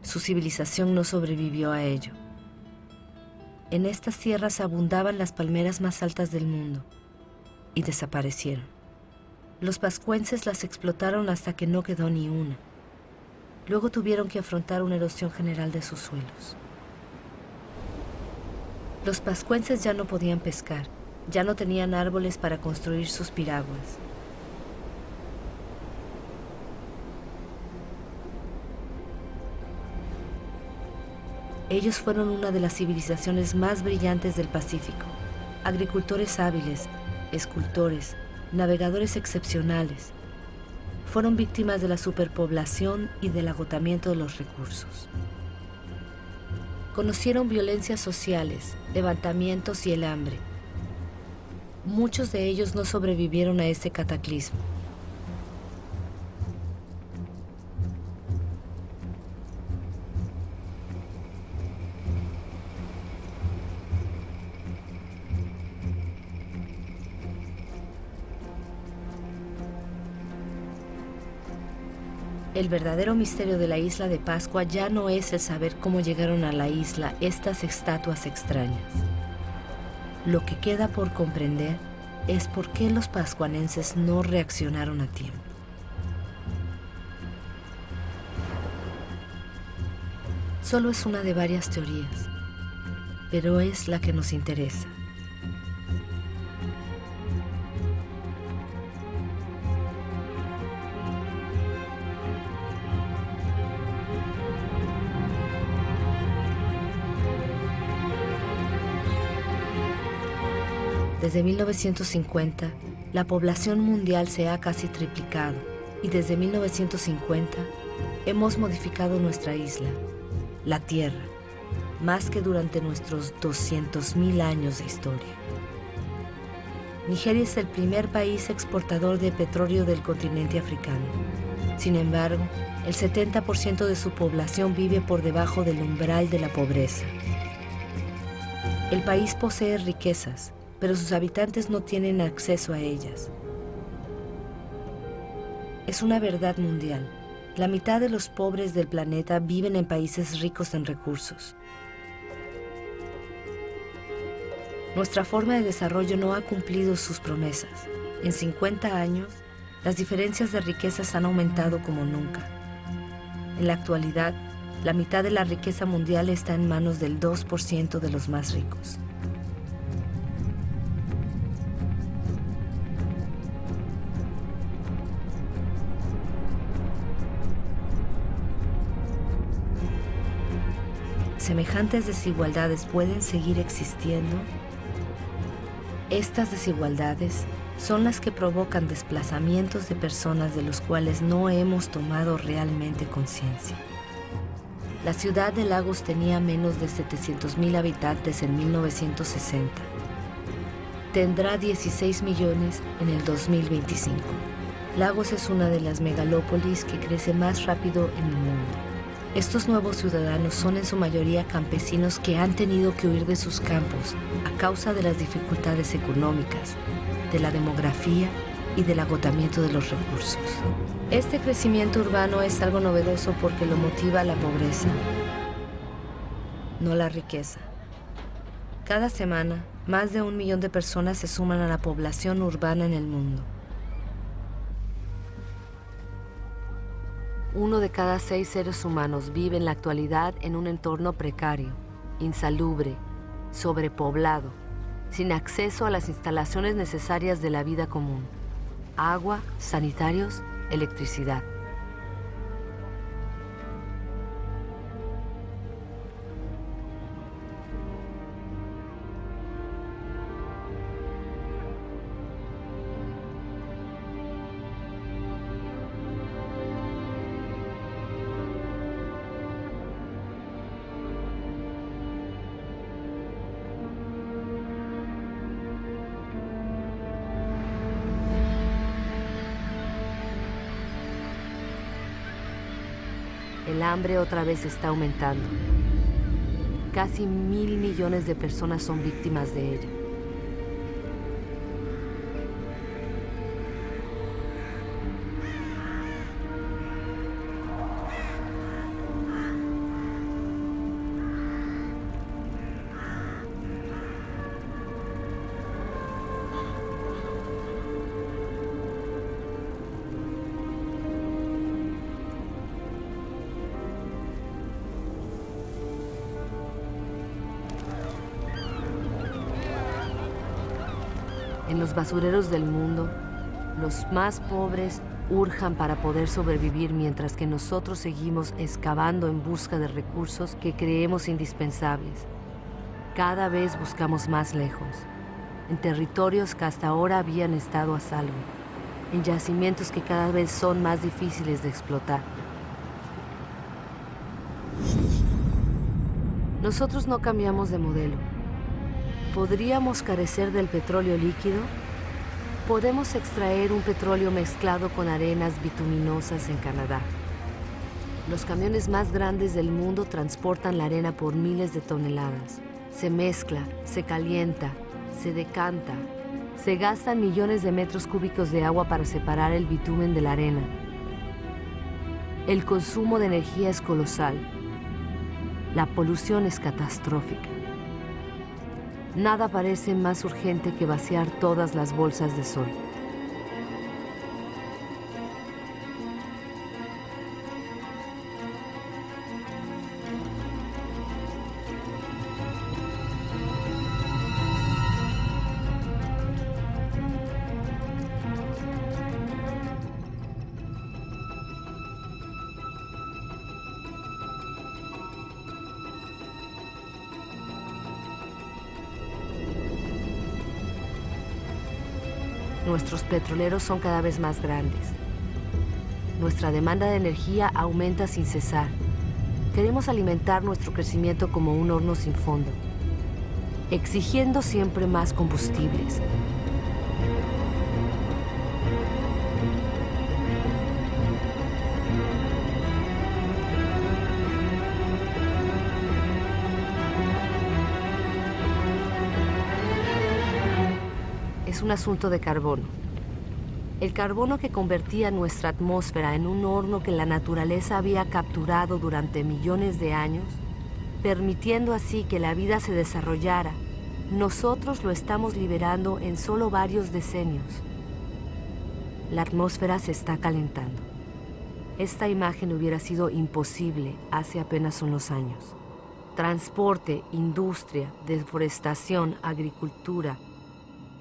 Su civilización no sobrevivió a ello. En estas tierras abundaban las palmeras más altas del mundo y desaparecieron. Los pascuenses las explotaron hasta que no quedó ni una. Luego tuvieron que afrontar una erosión general de sus suelos. Los pascuenses ya no podían pescar, ya no tenían árboles para construir sus piraguas. Ellos fueron una de las civilizaciones más brillantes del Pacífico, agricultores hábiles, escultores, navegadores excepcionales. Fueron víctimas de la superpoblación y del agotamiento de los recursos. Conocieron violencias sociales, levantamientos y el hambre. Muchos de ellos no sobrevivieron a ese cataclismo. El verdadero misterio de la isla de Pascua ya no es el saber cómo llegaron a la isla estas estatuas extrañas. Lo que queda por comprender es por qué los pascuanenses no reaccionaron a tiempo. Solo es una de varias teorías, pero es la que nos interesa. Desde 1950, la población mundial se ha casi triplicado y desde 1950 hemos modificado nuestra isla, la Tierra, más que durante nuestros 200.000 años de historia. Nigeria es el primer país exportador de petróleo del continente africano. Sin embargo, el 70% de su población vive por debajo del umbral de la pobreza. El país posee riquezas, pero sus habitantes no tienen acceso a ellas. es una verdad mundial. La mitad de los pobres del planeta viven en países ricos en recursos. Nuestra forma de desarrollo no ha cumplido sus promesas. En 50 años, las diferencias de riquezas han aumentado como nunca. En la actualidad, la mitad de la riqueza mundial está en manos del 2% de los más ricos. ¿Semejantes desigualdades pueden seguir existiendo? Estas desigualdades son las que provocan desplazamientos de personas de los cuales no hemos tomado realmente conciencia. La ciudad de Lagos tenía menos de 700,000 habitantes en 1960. Tendrá 16 millones en el 2025. Lagos es una de las megalópolis que crece más rápido en el mundo. Estos nuevos ciudadanos son en su mayoría campesinos que han tenido que huir de sus campos a causa de las dificultades económicas, de la demografía y del agotamiento de los recursos. Este crecimiento urbano es algo novedoso porque lo motiva la pobreza, no la riqueza. Cada semana, más de 1 millón de personas se suman a la población urbana en el mundo. 1 de cada 6 seres humanos vive en la actualidad en un entorno precario, insalubre, sobrepoblado, sin acceso a las instalaciones necesarias de la vida común: agua, sanitarios, electricidad. El hambre otra vez está aumentando. Casi 1.000 millones de personas son víctimas de ella. En los basureros del mundo, los más pobres urjan para poder sobrevivir mientras que nosotros seguimos excavando en busca de recursos que creemos indispensables. Cada vez buscamos más lejos, en territorios que hasta ahora habían estado a salvo, en yacimientos que cada vez son más difíciles de explotar. Nosotros no cambiamos de modelo. ¿Podríamos carecer del petróleo líquido? Podemos extraer un petróleo mezclado con arenas bituminosas en Canadá. Los camiones más grandes del mundo transportan la arena por miles de toneladas. Se mezcla, se calienta, se decanta. Se gastan millones de metros cúbicos de agua para separar el bitumen de la arena. El consumo de energía es colosal. La polución es catastrófica. Nada parece más urgente que vaciar todas las bolsas de sol. Nuestros petroleros son cada vez más grandes. Nuestra demanda de energía aumenta sin cesar. Queremos alimentar nuestro crecimiento como un horno sin fondo, exigiendo siempre más combustibles. Es un asunto de carbono. El carbono que convertía nuestra atmósfera en un horno que la naturaleza había capturado durante millones de años, permitiendo así que la vida se desarrollara, nosotros lo estamos liberando en solo varios decenios. La atmósfera se está calentando. Esta imagen hubiera sido imposible hace apenas unos años. Transporte, industria, deforestación, agricultura.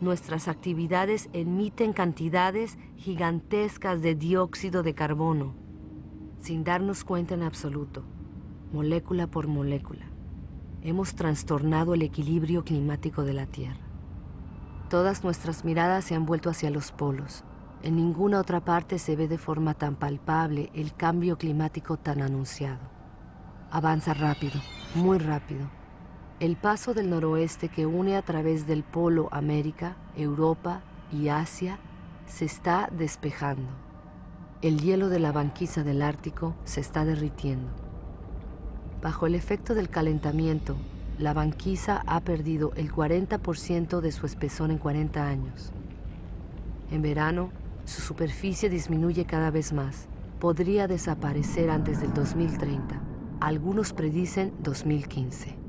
Nuestras actividades emiten cantidades gigantescas de dióxido de carbono, sin darnos cuenta en absoluto, molécula por molécula. Hemos trastornado el equilibrio climático de la Tierra. Todas nuestras miradas se han vuelto hacia los polos. En ninguna otra parte se ve de forma tan palpable el cambio climático tan anunciado. Avanza rápido, muy rápido. El paso del noroeste que une a través del Polo América, Europa y Asia se está despejando. El hielo de la banquisa del Ártico se está derritiendo. Bajo el efecto del calentamiento, la banquisa ha perdido el 40% de su espesor en 40 años. En verano, su superficie disminuye cada vez más. Podría desaparecer antes del 2030. Algunos predicen 2015.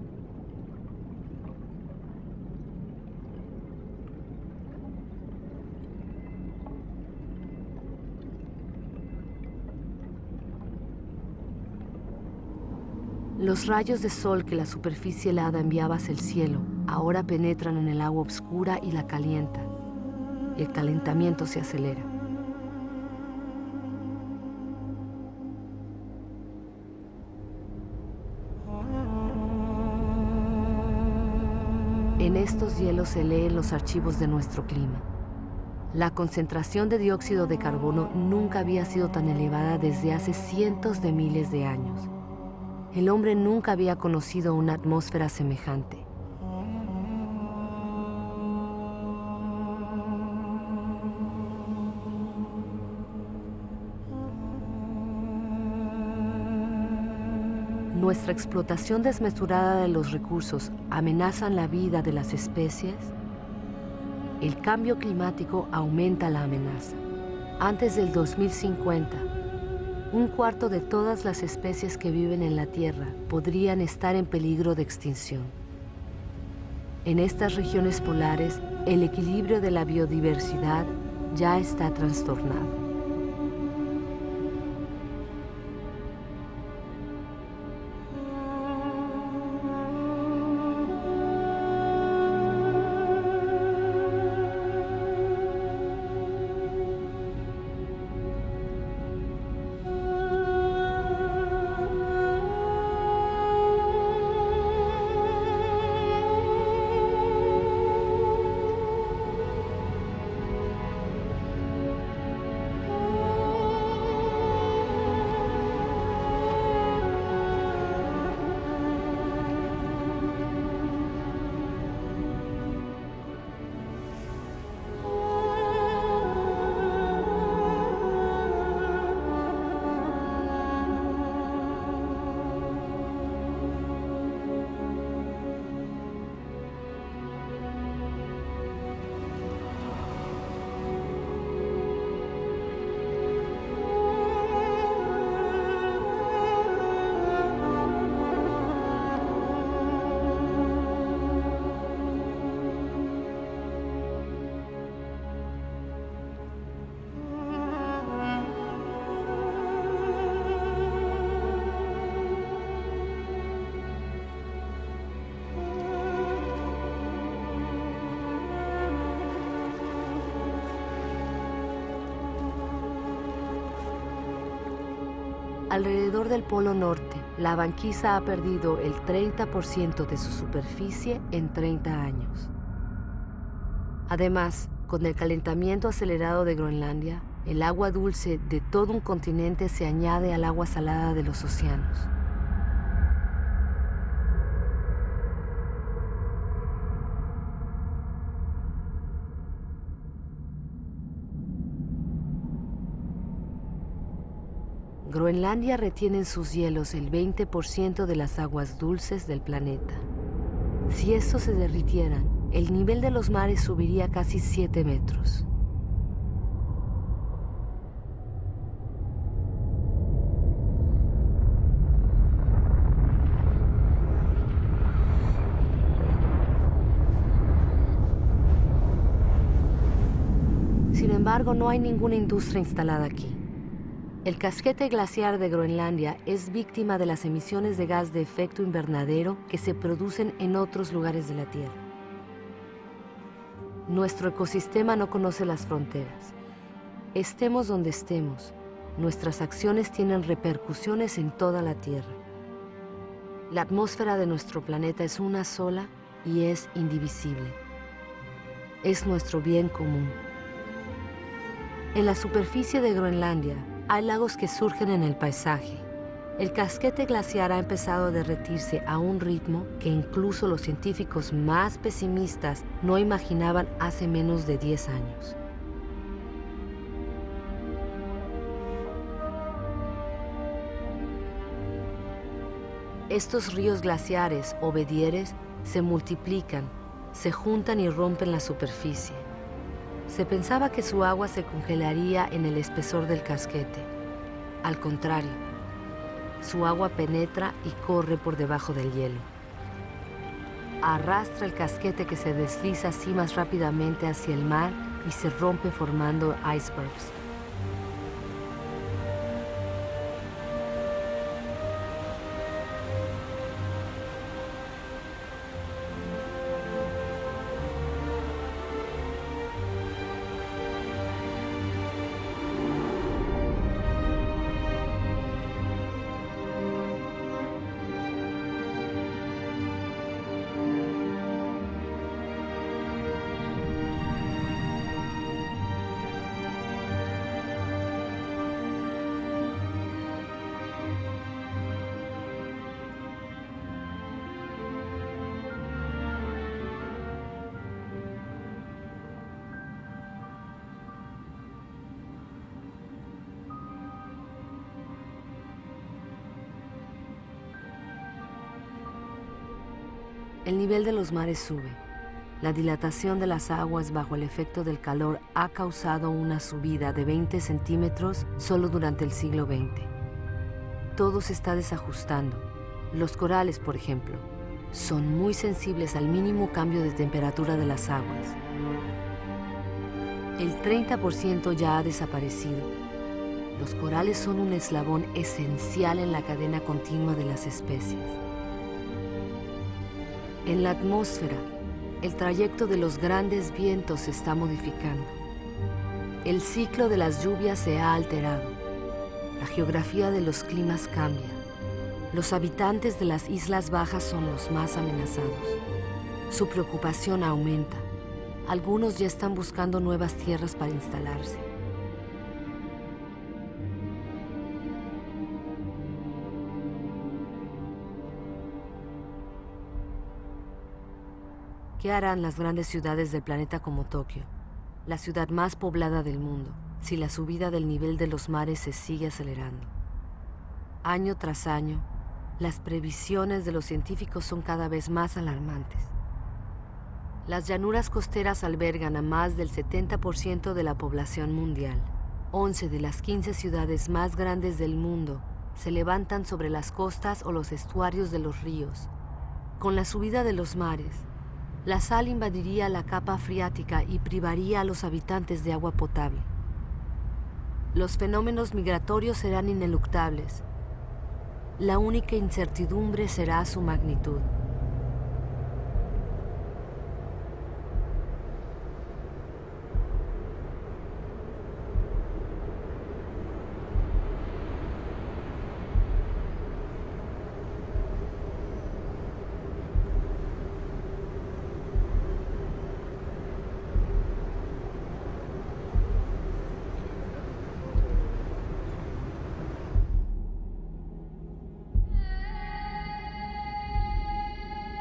Los rayos de sol que la superficie helada enviaba hacia el cielo ahora penetran en el agua oscura y la calienta. El calentamiento se acelera. En estos hielos se leen los archivos de nuestro clima. La concentración de dióxido de carbono nunca había sido tan elevada desde hace cientos de miles de años. El hombre nunca había conocido una atmósfera semejante. Nuestra explotación desmesurada de los recursos amenaza la vida de las especies. El cambio climático aumenta la amenaza. Antes del 2050, un cuarto de todas las especies que viven en la Tierra podrían estar en peligro de extinción. En estas regiones polares, el equilibrio de la biodiversidad ya está trastornado. Alrededor del Polo Norte, la banquisa ha perdido el 30% de su superficie en 30 años. Además, con el calentamiento acelerado de Groenlandia, el agua dulce de todo un continente se añade al agua salada de los océanos. Groenlandia retiene en sus hielos el 20% de las aguas dulces del planeta. Si estos se derritieran, el nivel de los mares subiría casi 7 metros. embargo, no hay ninguna industria instalada aquí. El casquete glaciar de Groenlandia es víctima de las emisiones de gas de efecto invernadero que se producen en otros lugares de la Tierra. Nuestro ecosistema no conoce las fronteras. Estemos donde estemos, nuestras acciones tienen repercusiones en toda la Tierra. La atmósfera de nuestro planeta es una sola y es indivisible. Es nuestro bien común. En la superficie de Groenlandia hay lagos que surgen en el paisaje. El casquete glaciar ha empezado a derretirse a un ritmo que incluso los científicos más pesimistas no imaginaban hace menos de 10 años. Estos ríos glaciares o bedieres se multiplican, se juntan y rompen la superficie. Se pensaba que su agua se congelaría en el espesor del casquete. Al contrario, su agua penetra y corre por debajo del hielo. Arrastra el casquete que se desliza así más rápidamente hacia el mar y se rompe formando icebergs. El nivel de los mares sube. La dilatación de las aguas bajo el efecto del calor ha causado una subida de 20 centímetros solo durante el siglo XX. Todo se está desajustando. Los corales, por ejemplo, son muy sensibles al mínimo cambio de temperatura de las aguas. El 30% ya ha desaparecido. Los corales son un eslabón esencial en la cadena continua de las especies. En la atmósfera, el trayecto de los grandes vientos se está modificando. El ciclo de las lluvias se ha alterado. La geografía de los climas cambia. Los habitantes de las islas bajas son los más amenazados. Su preocupación aumenta. Algunos ya están buscando nuevas tierras para instalarse. ¿Qué harán las grandes ciudades del planeta como Tokio, la ciudad más poblada del mundo, si la subida del nivel de los mares se sigue acelerando? Año tras año, las previsiones de los científicos son cada vez más alarmantes. Las llanuras costeras albergan a más del 70% de la población mundial. 11 de las 15 ciudades más grandes del mundo se levantan sobre las costas o los estuarios de los ríos. Con la subida de los mares, la sal invadiría la capa freática y privaría a los habitantes de agua potable. Los fenómenos migratorios serán ineluctables. La única incertidumbre será su magnitud.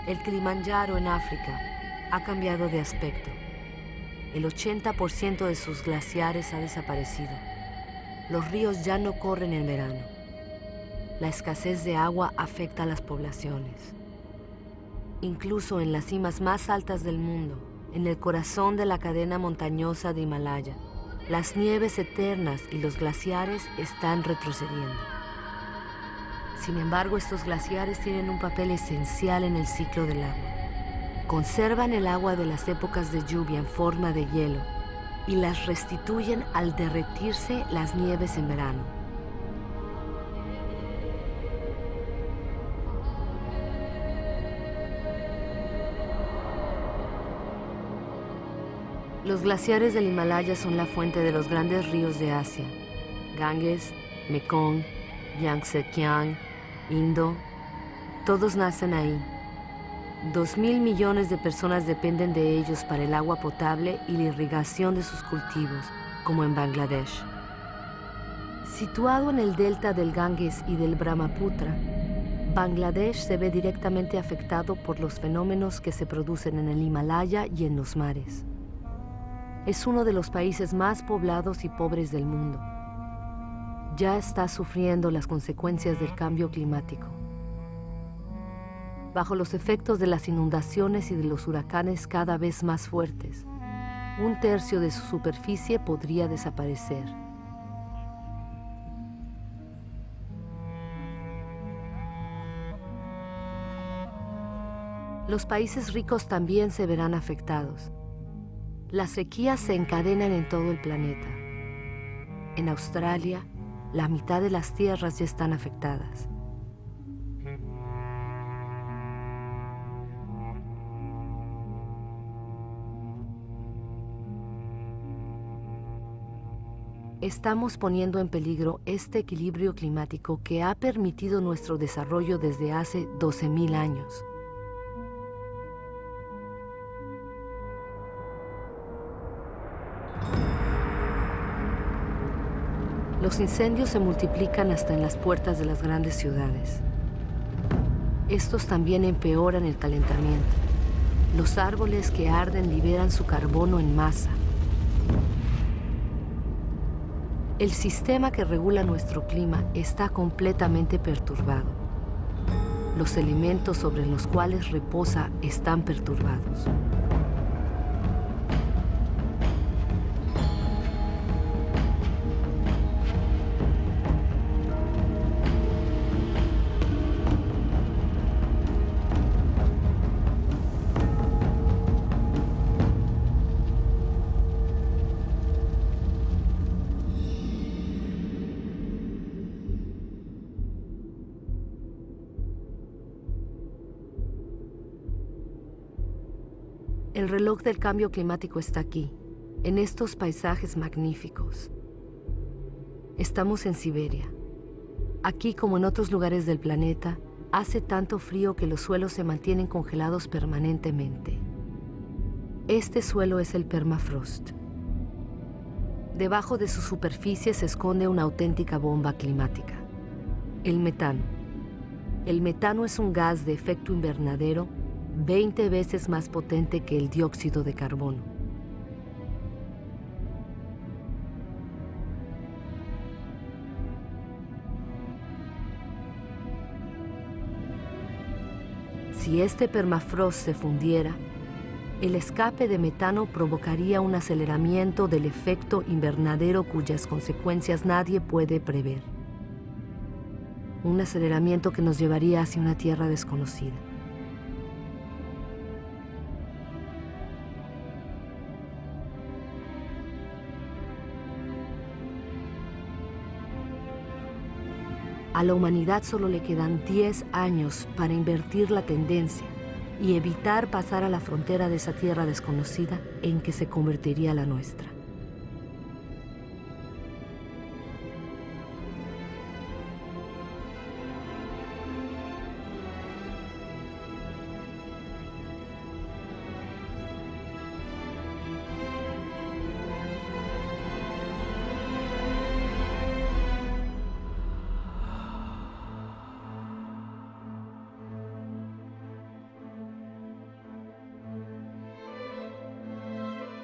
El Kilimanjaro en África ha cambiado de aspecto. El 80% de sus glaciares ha desaparecido. Los ríos ya no corren en verano. La escasez de agua afecta a las poblaciones. Incluso en las cimas más altas del mundo, en el corazón de la cadena montañosa de Himalaya, las nieves eternas y los glaciares están retrocediendo. Sin embargo, estos glaciares tienen un papel esencial en el ciclo del agua. Conservan el agua de las épocas de lluvia en forma de hielo y las restituyen al derretirse las nieves en verano. Los glaciares del Himalaya son la fuente de los grandes ríos de Asia: Ganges, Mekong, Yangtze-Kiang, Indo. Todos nacen ahí. 2.000 millones de personas dependen de ellos para el agua potable y la irrigación de sus cultivos, como en Bangladesh. Situado en el delta del Ganges y del Brahmaputra, Bangladesh se ve directamente afectado por los fenómenos que se producen en el Himalaya y en los mares. Es uno de los países más poblados y pobres del mundo. Ya está sufriendo las consecuencias del cambio climático. Bajo los efectos de las inundaciones y de los huracanes cada vez más fuertes, 1/3 de su superficie podría desaparecer. Los países ricos también se verán afectados. Las sequías se encadenan en todo el planeta. En Australia, la mitad de las tierras ya están afectadas. Estamos poniendo en peligro este equilibrio climático que ha permitido nuestro desarrollo desde hace 12.000 años. Los incendios se multiplican hasta en las puertas de las grandes ciudades. Estos también empeoran el calentamiento. Los árboles que arden liberan su carbono en masa. El sistema que regula nuestro clima está completamente perturbado. Los elementos sobre los cuales reposa están perturbados. El reloj del cambio climático está aquí, en estos paisajes magníficos. Estamos en Siberia. Aquí, como en otros lugares del planeta, hace tanto frío que los suelos se mantienen congelados permanentemente. Este suelo es el permafrost. Debajo de su superficie se esconde una auténtica bomba climática: el metano. El metano es un gas de efecto invernadero 20 veces más potente que el dióxido de carbono. Si este permafrost se fundiera, el escape de metano provocaría un aceleramiento del efecto invernadero cuyas consecuencias nadie puede prever. Un aceleramiento que nos llevaría hacia una tierra desconocida. A la humanidad solo le quedan 10 años para invertir la tendencia y evitar pasar a la frontera de esa tierra desconocida en que se convertiría la nuestra.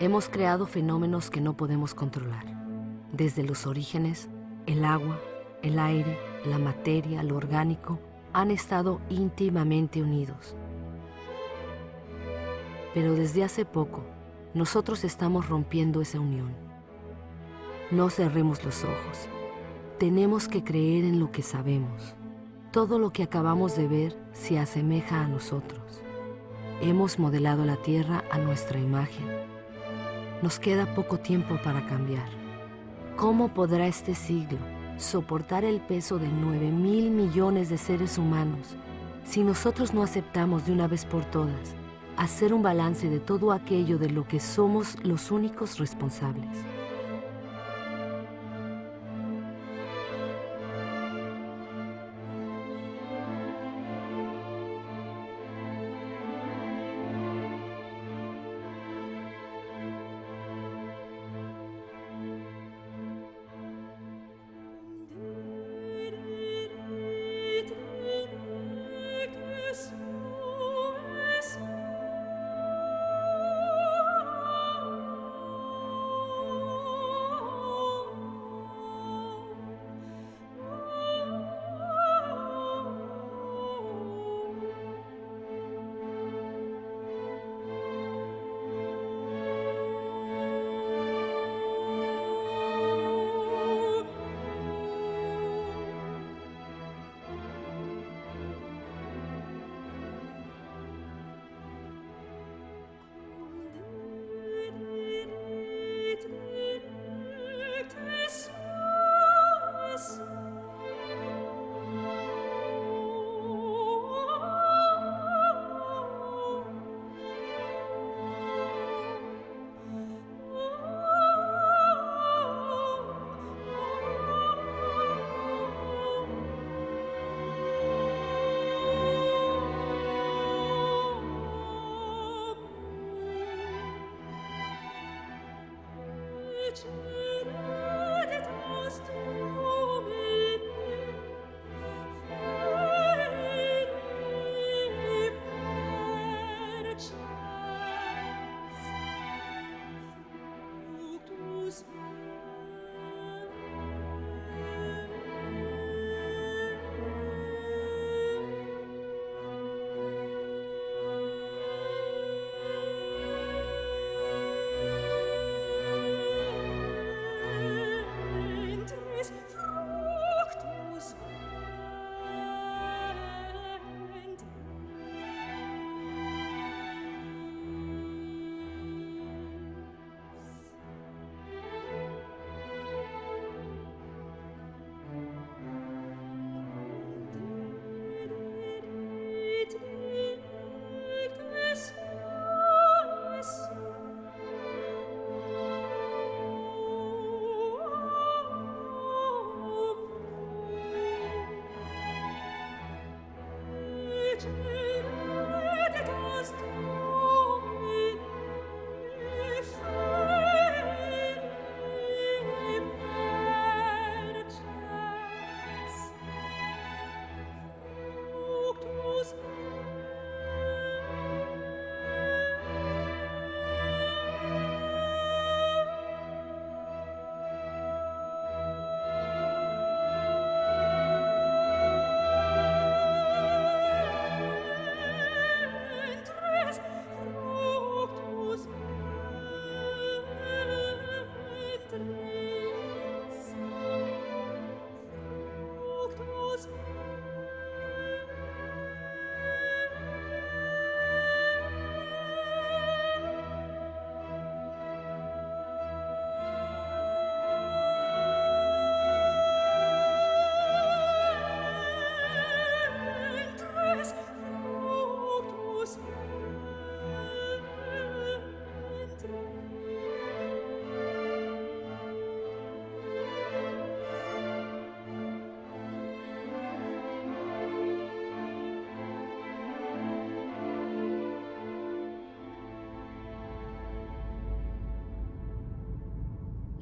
Hemos creado fenómenos que no podemos controlar. Desde los orígenes, el agua, el aire, la materia, lo orgánico, han estado íntimamente unidos. Pero desde hace poco, nosotros estamos rompiendo esa unión. No cerremos los ojos. Tenemos que creer en lo que sabemos. Todo lo que acabamos de ver se asemeja a nosotros. Hemos modelado la Tierra a nuestra imagen. Nos queda poco tiempo para cambiar. ¿Cómo podrá este siglo soportar el peso de 9.000 millones de seres humanos si nosotros no aceptamos de una vez por todas hacer un balance de todo aquello de lo que somos los únicos responsables?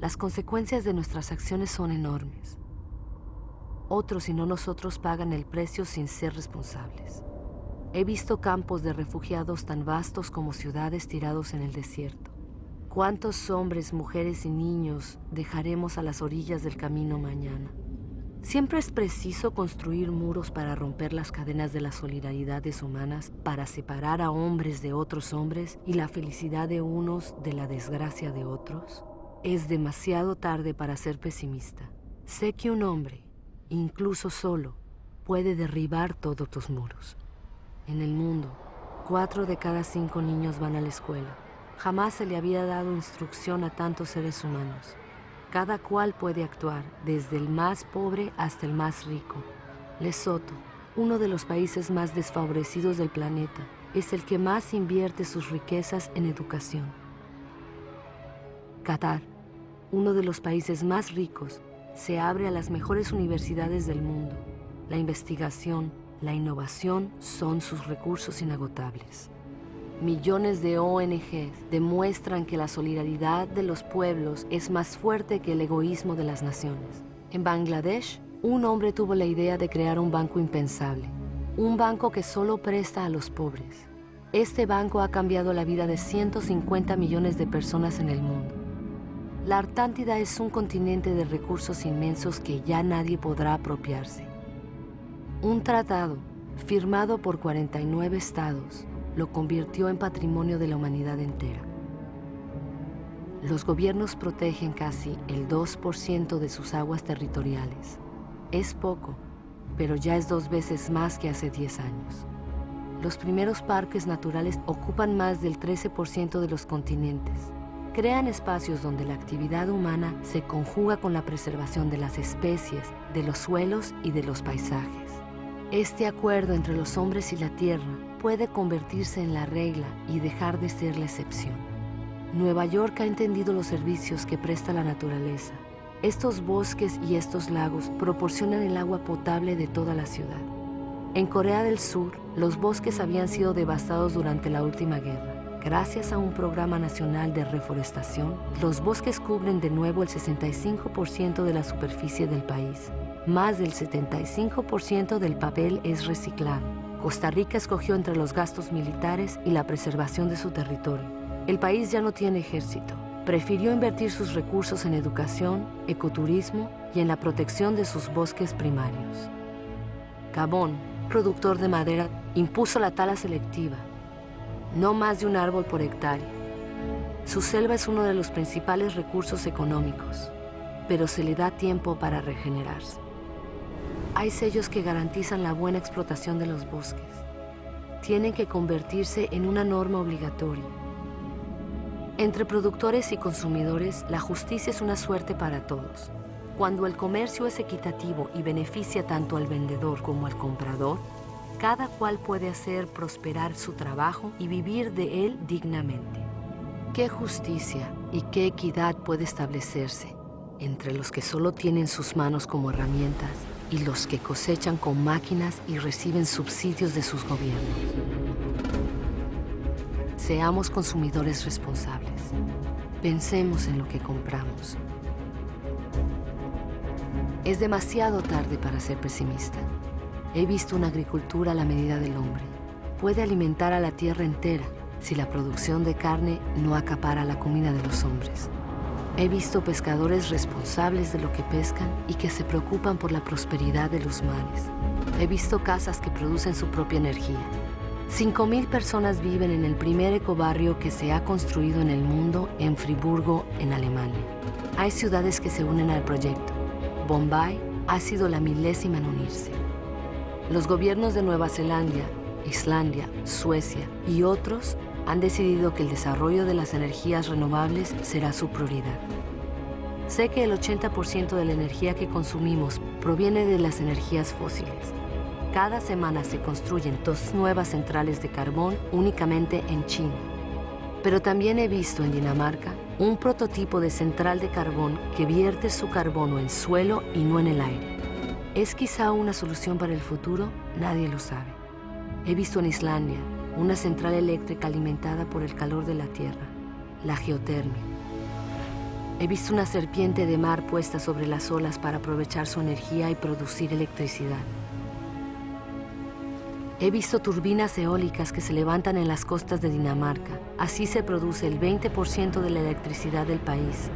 Las consecuencias de nuestras acciones son enormes. Otros y no nosotros pagan el precio sin ser responsables. He visto campos de refugiados tan vastos como ciudades tirados en el desierto. ¿Cuántos hombres, mujeres y niños dejaremos a las orillas del camino mañana? Siempre es preciso construir muros para romper las cadenas de las solidaridades humanas, para separar a hombres de otros hombres y la felicidad de unos de la desgracia de otros. Es demasiado tarde para ser pesimista. Sé que un hombre, incluso solo, puede derribar todos tus muros. En el mundo, 4 de cada 5 niños van a la escuela. Jamás se le había dado instrucción a tantos seres humanos. Cada cual puede actuar, desde el más pobre hasta el más rico. Lesoto, uno de los países más desfavorecidos del planeta, es el que más invierte sus riquezas en educación. Qatar, uno de los países más ricos, se abre a las mejores universidades del mundo. La investigación, la innovación son sus recursos inagotables. Millones de ONGs demuestran que la solidaridad de los pueblos es más fuerte que el egoísmo de las naciones. En Bangladesh, un hombre tuvo la idea de crear un banco impensable, un banco que solo presta a los pobres. Este banco ha cambiado la vida de 150 millones de personas en el mundo. La Artántida es un continente de recursos inmensos que ya nadie podrá apropiarse. Un tratado, firmado por 49 estados, lo convirtió en patrimonio de la humanidad entera. Los gobiernos protegen casi el 2% de sus aguas territoriales. Es poco, pero ya es 2 veces más que hace 10 años. Los primeros parques naturales ocupan más del 13% de los continentes. Crean espacios donde la actividad humana se conjuga con la preservación de las especies, de los suelos y de los paisajes. Este acuerdo entre los hombres y la tierra puede convertirse en la regla y dejar de ser la excepción. Nueva York ha entendido los servicios que presta la naturaleza. Estos bosques y estos lagos proporcionan el agua potable de toda la ciudad. En Corea del Sur, los bosques habían sido devastados durante la última guerra. Gracias a un programa nacional de reforestación, los bosques cubren de nuevo el 65% de la superficie del país. Más del 75% del papel es reciclado. Costa Rica escogió entre los gastos militares y la preservación de su territorio. El país ya no tiene ejército. Prefirió invertir sus recursos en educación, ecoturismo y en la protección de sus bosques primarios. Gabón, productor de madera, impuso la tala selectiva. No más de un árbol por hectárea. Su selva es uno de los principales recursos económicos, pero se le da tiempo para regenerarse. Hay sellos que garantizan la buena explotación de los bosques. Tienen que convertirse en una norma obligatoria. Entre productores y consumidores, la justicia es una suerte para todos. Cuando el comercio es equitativo y beneficia tanto al vendedor como al comprador, cada cual puede hacer prosperar su trabajo y vivir de él dignamente. ¿Qué justicia y qué equidad puede establecerse entre los que solo tienen sus manos como herramientas y los que cosechan con máquinas y reciben subsidios de sus gobiernos? Seamos consumidores responsables. Pensemos en lo que compramos. Es demasiado tarde para ser pesimista. He visto una agricultura a la medida del hombre. Puede alimentar a la tierra entera si la producción de carne no acapara la comida de los hombres. He visto pescadores responsables de lo que pescan y que se preocupan por la prosperidad de los mares. He visto casas que producen su propia energía. 5,000 personas viven en el primer ecobarrio que se ha construido en el mundo en Friburgo, en Alemania. Hay ciudades que se unen al proyecto. Bombay ha sido la 1000ª en unirse. Los gobiernos de Nueva Zelanda, Islandia, Suecia y otros han decidido que el desarrollo de las energías renovables será su prioridad. Sé que el 80% de la energía que consumimos proviene de las energías fósiles. Cada semana se construyen 2 nuevas centrales de carbón únicamente en China. Pero también he visto en Dinamarca un prototipo de central de carbón que vierte su carbono en suelo y no en el aire. ¿Es quizá una solución para el futuro? Nadie lo sabe. He visto en Islandia una central eléctrica alimentada por el calor de la tierra, la geotermia. He visto una serpiente de mar puesta sobre las olas para aprovechar su energía y producir electricidad. He visto turbinas eólicas que se levantan en las costas de Dinamarca. Así se produce el 20% de la electricidad del país.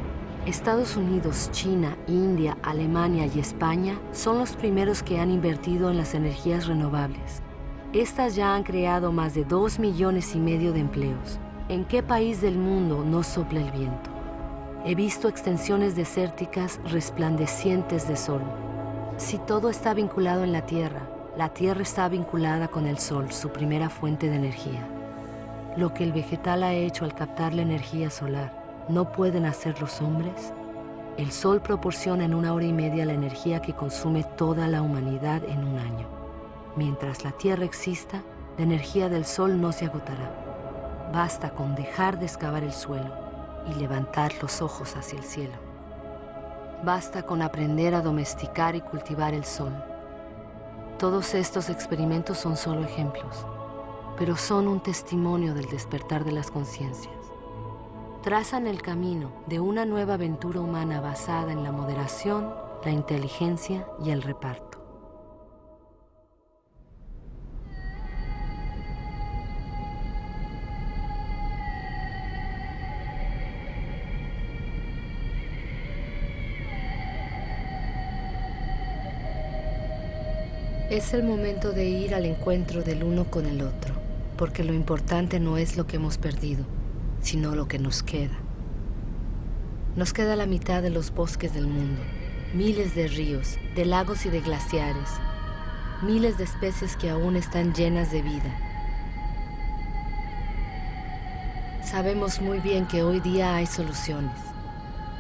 Estados Unidos, China, India, Alemania y España son los primeros que han invertido en las energías renovables. Estas ya han creado más de 2,5 millones de empleos. ¿En qué país del mundo no sopla el viento? He visto extensiones desérticas resplandecientes de sol. Si todo está vinculado en la Tierra está vinculada con el Sol, su primera fuente de energía. lo que el vegetal ha hecho al captar la energía solar, ¿no pueden hacer los hombres? El Sol proporciona en 1 hora y media la energía que consume toda la humanidad en un año. Mientras la Tierra exista, la energía del Sol no se agotará. Basta con dejar de excavar el suelo y levantar los ojos hacia el cielo. Basta con aprender a domesticar y cultivar el Sol. Todos estos experimentos son solo ejemplos, pero son un testimonio del despertar de las conciencias. Trazan el camino de una nueva aventura humana basada en la moderación, la inteligencia y el reparto. Es el momento de ir al encuentro del uno con el otro, porque lo importante no es lo que hemos perdido, sino lo que nos queda. Nos queda la mitad de los bosques del mundo, miles de ríos, de lagos y de glaciares, miles de especies que aún están llenas de vida. Sabemos muy bien que hoy día hay soluciones.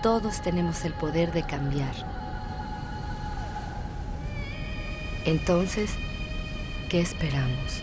Todos tenemos el poder de cambiar. Entonces, ¿qué esperamos?